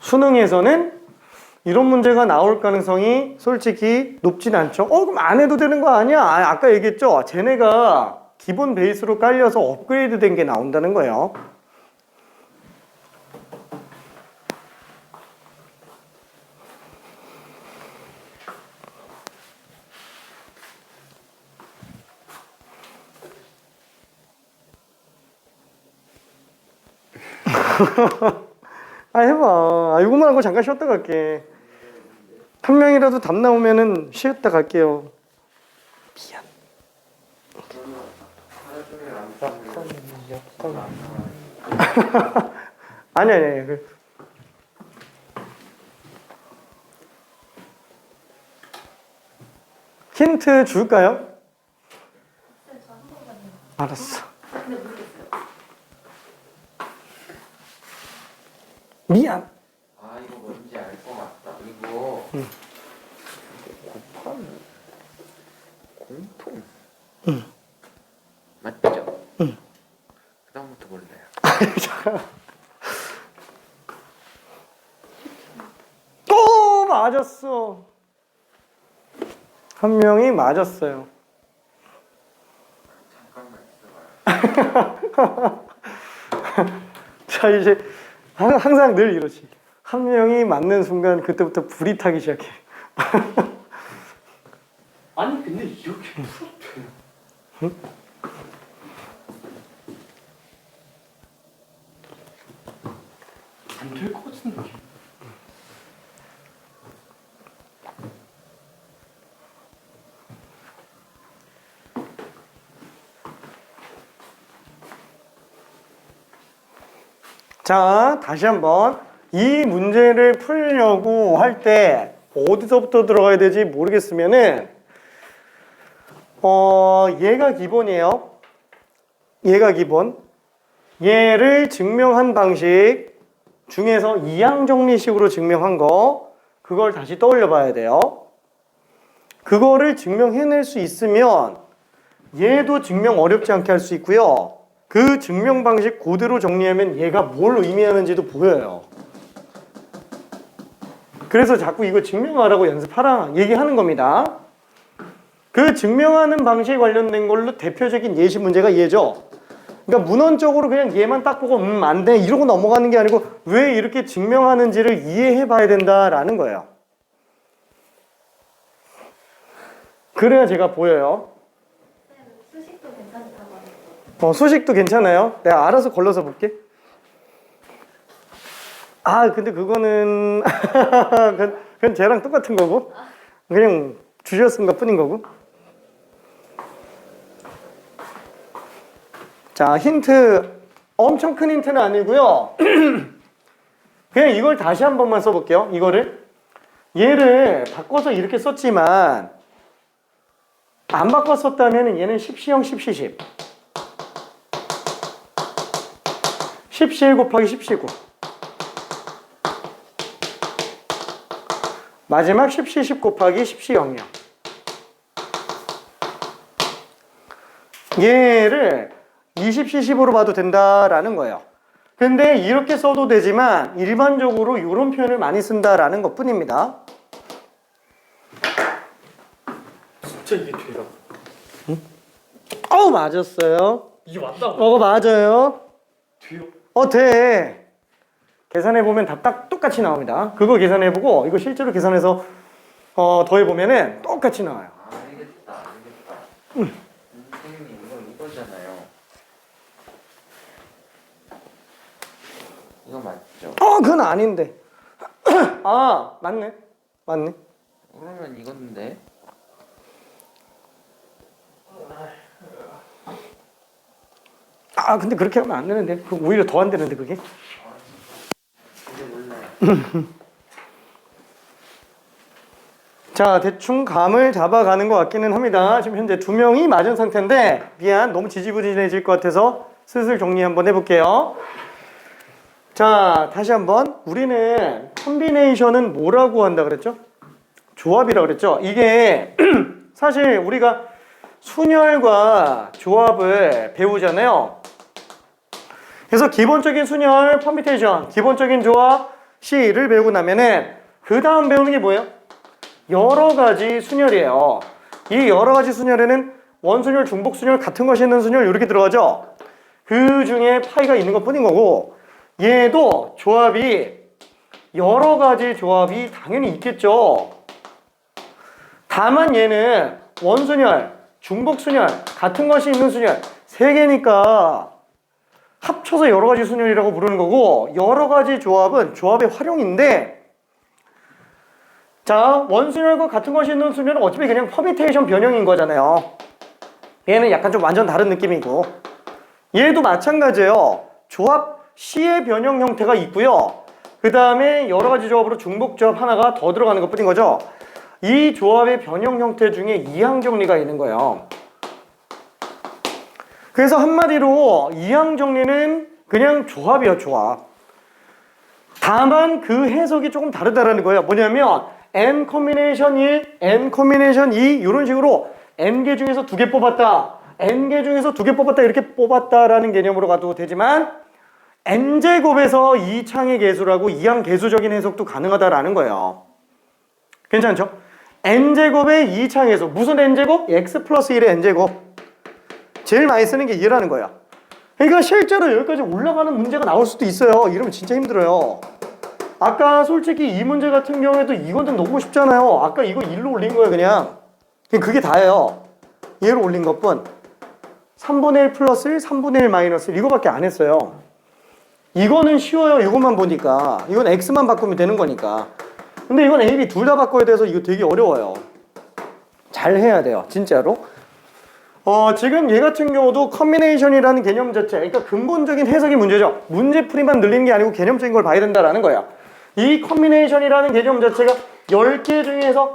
수능에서는 이런 문제가 나올 가능성이 솔직히 높진 않죠. 그럼 안 해도 되는 거 아니야? 아까 얘기했죠. 쟤네가 기본 베이스로 깔려서 업그레이드 된 게 나온다는 거예요. 해봐. 이것만 하고 잠깐 쉬었다 갈게. 한 명이라도 답 나오면은 쉬었다 갈게요. 미안. 하루 종일 안 아니. 힌트 줄까요? 네, 저한 번만요. 알았어. 근데 모르겠어요. 미안. 아 이거 뭔지 알 것 같다. 이거 곱하면 공통. 맞죠? 그다음부터 몰라요. 또 맞았어. 한 명이 맞았어요. 잠깐만 있어봐요. 자, 이제 항상 늘 이러지. 한 명이 맞는 순간 그때부터 불이 타기 시작해. 아니 근데 이렇게 풀어도 돼요? 안 될 것 같은 느낌. 자, 다시 한번 이 문제를 풀려고 할 때 어디서부터 들어가야 되지 모르겠으면은 얘가 기본이에요. 얘가 기본. 얘를 증명한 방식 중에서 이항정리식으로 증명한 거 그걸 다시 떠올려 봐야 돼요. 그거를 증명해낼 수 있으면 얘도 증명 어렵지 않게 할 수 있고요. 그 증명 방식 그대로 정리하면 얘가 뭘 의미하는지도 보여요. 그래서 자꾸 이거 증명하라고 연습하라 얘기하는 겁니다. 그 증명하는 방식에 관련된 걸로 대표적인 예시 문제가 얘죠. 그러니까 문헌적으로 그냥 얘만 딱 보고 안 돼 이러고 넘어가는 게 아니고 왜 이렇게 증명하는지를 이해해 봐야 된다라는 거예요. 그래야 제가 보여요. 쌤, 수식도 괜찮다고 하셨죠? 수식도 괜찮아요. 내가 알아서 걸러서 볼게. 아, 근데 그거는 그건 쟤랑 똑같은 거고 그냥 주저 쓴 것 뿐인 거고. 자, 힌트 엄청 큰 힌트는 아니고요. 그냥 이걸 다시 한 번만 써볼게요. 이거를 얘를 바꿔서 이렇게 썼지만 안 바꿨었다면 얘는 10시형 10시10 10시1 곱하기 10시9 마지막 10시10 곱하기 10시00 얘를 20시10으로 봐도 된다라는 거예요. 근데 이렇게 써도 되지만 일반적으로 이런 표현을 많이 쓴다라는 것 뿐입니다. 진짜 이게 돼요? 맞았어요. 이게 맞다고? 맞아요. 돼요? 돼. 계산해보면 다 딱 똑같이 나옵니다. 그거 계산해보고 이거 실제로 계산해서 더해보면은 똑같이 나와요. 아 알겠다. 선생님 이거잖아요. 이거 맞죠? 그건 아닌데. 맞네. 그러면 이건데. 근데 그렇게 하면 안 되는데. 오히려 더 안 되는데, 그게. 이제 몰라요. 자, 대충 감을 잡아가는 것 같기는 합니다. 지금 현재 2명이 맞은 상태인데, 미안, 너무 지지부진해질 것 같아서 슬슬 정리 한번 해볼게요. 자, 다시 한번. 우리는 콤비네이션은 뭐라고 한다 그랬죠? 조합이라고 그랬죠? 이게 사실 우리가 순열과 조합을 배우잖아요. 그래서 기본적인 순열, 퍼뮤테이션, 기본적인 조합, C를 배우고 나면은 그 다음 배우는 게 뭐예요? 여러 가지 순열이에요. 이 여러 가지 순열에는 원순열, 중복순열, 같은 것이 있는 순열 이렇게 들어가죠. 그 중에 파이가 있는 것 뿐인 거고 얘도 조합이 여러 가지 조합이 당연히 있겠죠. 다만 얘는 원순열, 중복순열, 같은 것이 있는 순열 세 개니까 합쳐서 여러 가지 순열이라고 부르는 거고 여러 가지 조합은 조합의 활용인데 자, 원순열과 같은 것이 있는 순열은 어차피 그냥 퍼뮤테이션 변형인 거잖아요. 얘는 약간 좀 완전 다른 느낌이고 얘도 마찬가지예요. 조합 C의 변형 형태가 있고요. 그 다음에 여러 가지 조합으로 중복조합 하나가 더 들어가는 것 뿐인 거죠. 이 조합의 변형 형태 중에 이항 정리가 있는 거예요. 그래서 한마디로 이항 정리는 그냥 조합이에요, 조합. 다만 그 해석이 조금 다르다라는 거예요. 뭐냐면 N 커뮤니케이션 1, N 커뮤니케이션 2 이런 식으로 N개 중에서 2개 뽑았다. N개 중에서 2개 뽑았다. 이렇게 뽑았다라는 개념으로 가도 되지만 N제곱에서 이창의 개수라고 이항 개수적인 해석도 가능하다라는 거예요. 괜찮죠? N제곱의 이창 개수. 무슨 N제곱? X 플러스 1의 N제곱. 제일 많이 쓰는 게 이해라는 거야. 그러니까 실제로 여기까지 올라가는 문제가 나올 수도 있어요. 이러면 진짜 힘들어요. 아까 솔직히 이 문제 같은 경우에도 이건 좀 너무 쉽잖아요. 아까 이거 1로 올린 거예요, 그냥. 그게 다예요. 얘로 올린 것뿐. 3분의 1 플러스 1, 3분의 1 마이너스 1 이거밖에 안 했어요. 이거는 쉬워요. 이것만 보니까. 이건 X만 바꾸면 되는 거니까. 근데 이건 A, B 둘 다 바꿔야 돼서 이거 되게 어려워요. 잘 해야 돼요. 진짜로. 지금 얘 같은 경우도 커뮤니케이션이라는 개념 자체, 그러니까 근본적인 해석이 문제죠. 문제풀이만 늘리는 게 아니고 개념적인 걸 봐야 된다라는 거야. 이 커뮤니케이션이라는 개념 자체가 10개 중에서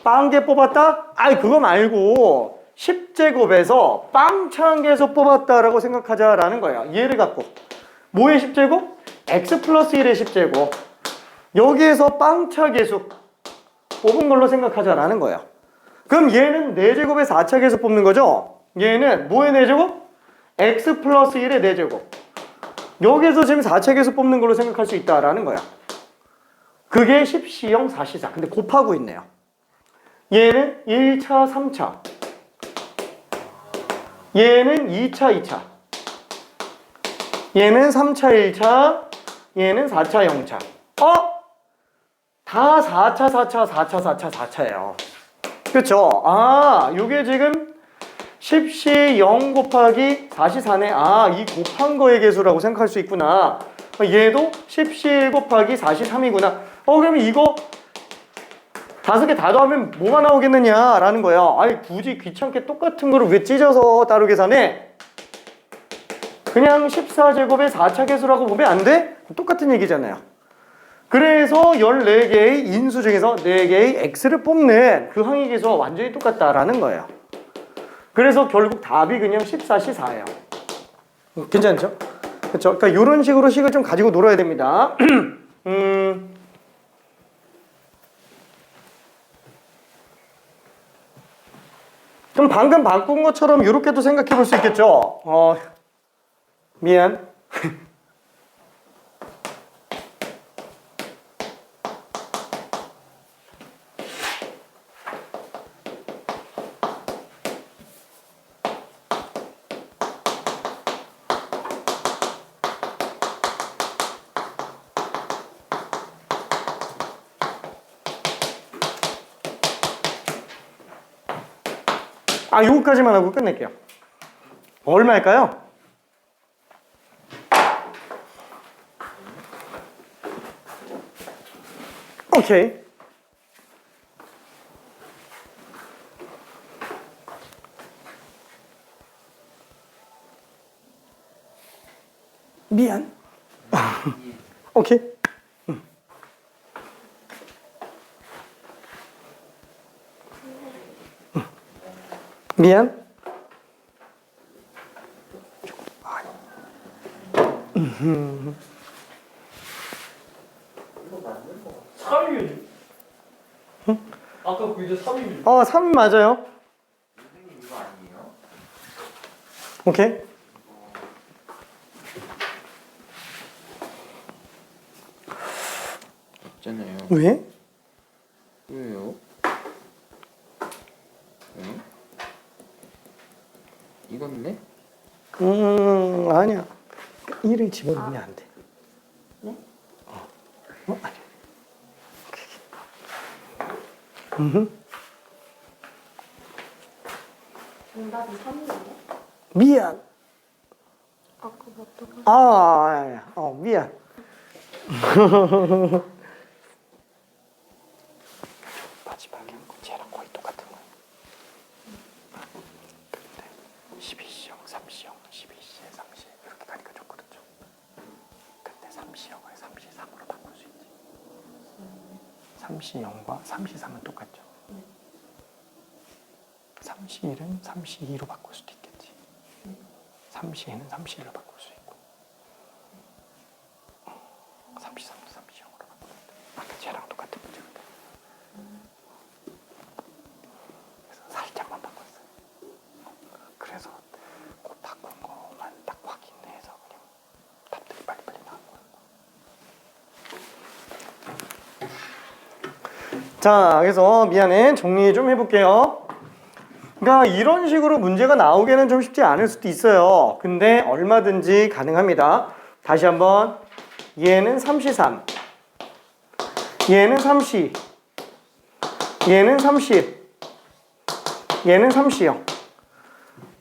0개 뽑았다? 아이 그거 말고 10제곱에서 빵차 개수 뽑았다라고 생각하자라는 거야. 얘를 갖고 뭐의 10제곱? X 플러스 1의 10제곱. 여기에서 빵차 개수 뽑은 걸로 생각하자라는 거야. 그럼 얘는 4제곱에 4차 개수 뽑는 거죠? 얘는 뭐의 4제곱? X 플러스 1의 4제곱. 여기에서 지금 4차 개수 뽑는 걸로 생각할 수 있다라는 거야. 그게 10C0 4C4. 근데 곱하고 있네요. 얘는 1차 3차. 얘는 2차 2차. 얘는 3차 1차. 얘는 4차 0차. 다 4차 4차 4차 4차 4차예요. 그쵸? 요게 지금 10C 0 곱하기 4C 4네. 이 곱한 거의 개수라고 생각할 수 있구나. 얘도 10C 1 곱하기 4C 3이구나. 그러면 이거 5개 다 더하면 뭐가 나오겠느냐라는 거야. 아니 굳이 귀찮게 똑같은 거를 왜 찢어서 따로 계산해? 그냥 14제곱의 4차 개수라고 보면 안 돼? 똑같은 얘기잖아요. 그래서 14개의 인수 중에서 4개의 x를 뽑는 그 항의 개수와 완전히 똑같다라는 거예요. 그래서 결국 답이 그냥 14C4예요. 괜찮죠? 그렇죠? 그러니까 이런 식으로 식을 좀 가지고 놀아야 됩니다. 그럼 방금 바꾼 것처럼 이렇게도 생각해 볼 수 있겠죠? 미안. 요거까지만 하고 끝낼게요. 얼마일까요? 오케이. 미안. 오케이. 미안. 이거 맞는 거 3이지. 아까 그 이제 3이지. 3 맞아요. 선생님 이거 아니에요? 오케이. 없잖아요. 왜? 왜요? 응? 이건데? 아니야. 1을 집어넣으면 안 돼. 네? 아니야. 정답이 3이에요? 미안. 아까부터 아니야. 미안. 마지막에 한 거 쟤랑 거의 똑같은 거야. 근데 12시형, 3시형, 12시에 3시에 이렇게 가니까 좀 그렇죠. 3C0과 3C3은 똑같죠. 3C1은 3C2로 바꿀 수도 있겠지. 3C는 3C1로 바꿀 수 있고 3C3도 3C0으로 바꿀 수 있고 아까 쟤랑 똑같은 문제거든. 그래서 살짝만 바꿨어요. 그래서 그 바꾼 거만 딱 확인해서 그냥 답들이 빨리빨리 나온 거야. 자, 그래서 미안해. 정리 좀 해볼게요. 그러니까 이런 식으로 문제가 나오기는 좀 쉽지 않을 수도 있어요. 근데 얼마든지 가능합니다. 다시 한번 얘는 3C3, 얘는 3C, 얘는 3C, 얘는 3C요.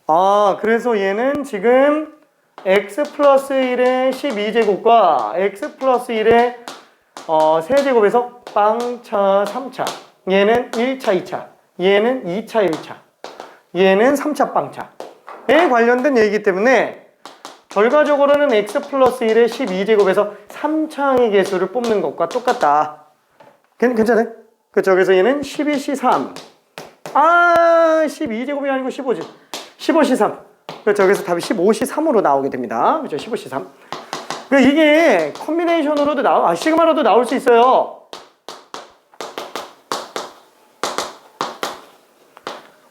아, 그래서 얘는 지금 x 플러스 1의 12제곱과 x 플러스 1의 세제곱에서 빵차 3차, 얘는 1차 2차, 얘는 2차 1차, 얘는 3차 빵차에 관련된 얘기이기 때문에 결과적으로는 x 플러스 1의 12제곱에서 3차의 개수를 뽑는 것과 똑같다. 괜찮아요? 그쵸? 그래서 얘는 12C3, 12제곱이 아니고 15지. 15C3. 그렇죠. 그래서 답이 15C3으로 나오게 됩니다. 그렇죠. 15C3. 그러니까 이게 컨비네이션으로도 시그마로도 나올 수 있어요.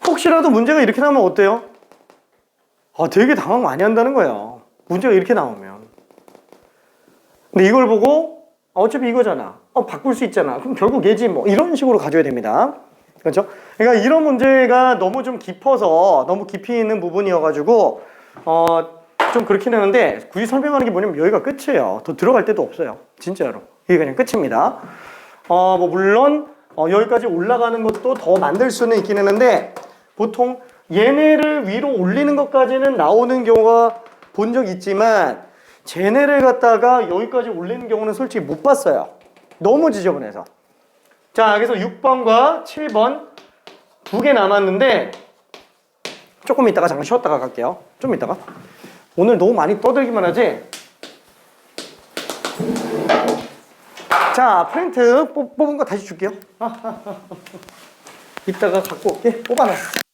혹시라도 문제가 이렇게 나오면 어때요? 되게 당황 많이 한다는 거예요. 문제가 이렇게 나오면. 근데 이걸 보고 어차피 이거잖아. 바꿀 수 있잖아. 그럼 결국 얘지 뭐 이런 식으로 가져야 됩니다. 그렇죠? 그러니까 이런 문제가 너무 좀 깊어서 너무 깊이 있는 부분이어가지고 좀 그렇긴 하는데 굳이 설명하는 게 뭐냐면 여기가 끝이에요. 더 들어갈 데도 없어요. 진짜로. 이게 그냥 끝입니다. 뭐 물론 여기까지 올라가는 것도 더 만들 수는 있긴 했는데 보통 얘네를 위로 올리는 것까지는 나오는 경우가 본 적 있지만 쟤네를 갖다가 여기까지 올리는 경우는 솔직히 못 봤어요. 너무 지저분해서. 자, 그래서 6번과 7번 두 개 남았는데 조금 이따가 잠깐 쉬었다가 갈게요. 좀 이따가. 오늘 너무 많이 떠들기만 하지? 자, 프린트 뽑은 거 다시 줄게요. 이따가 갖고 올게. 뽑아놨어.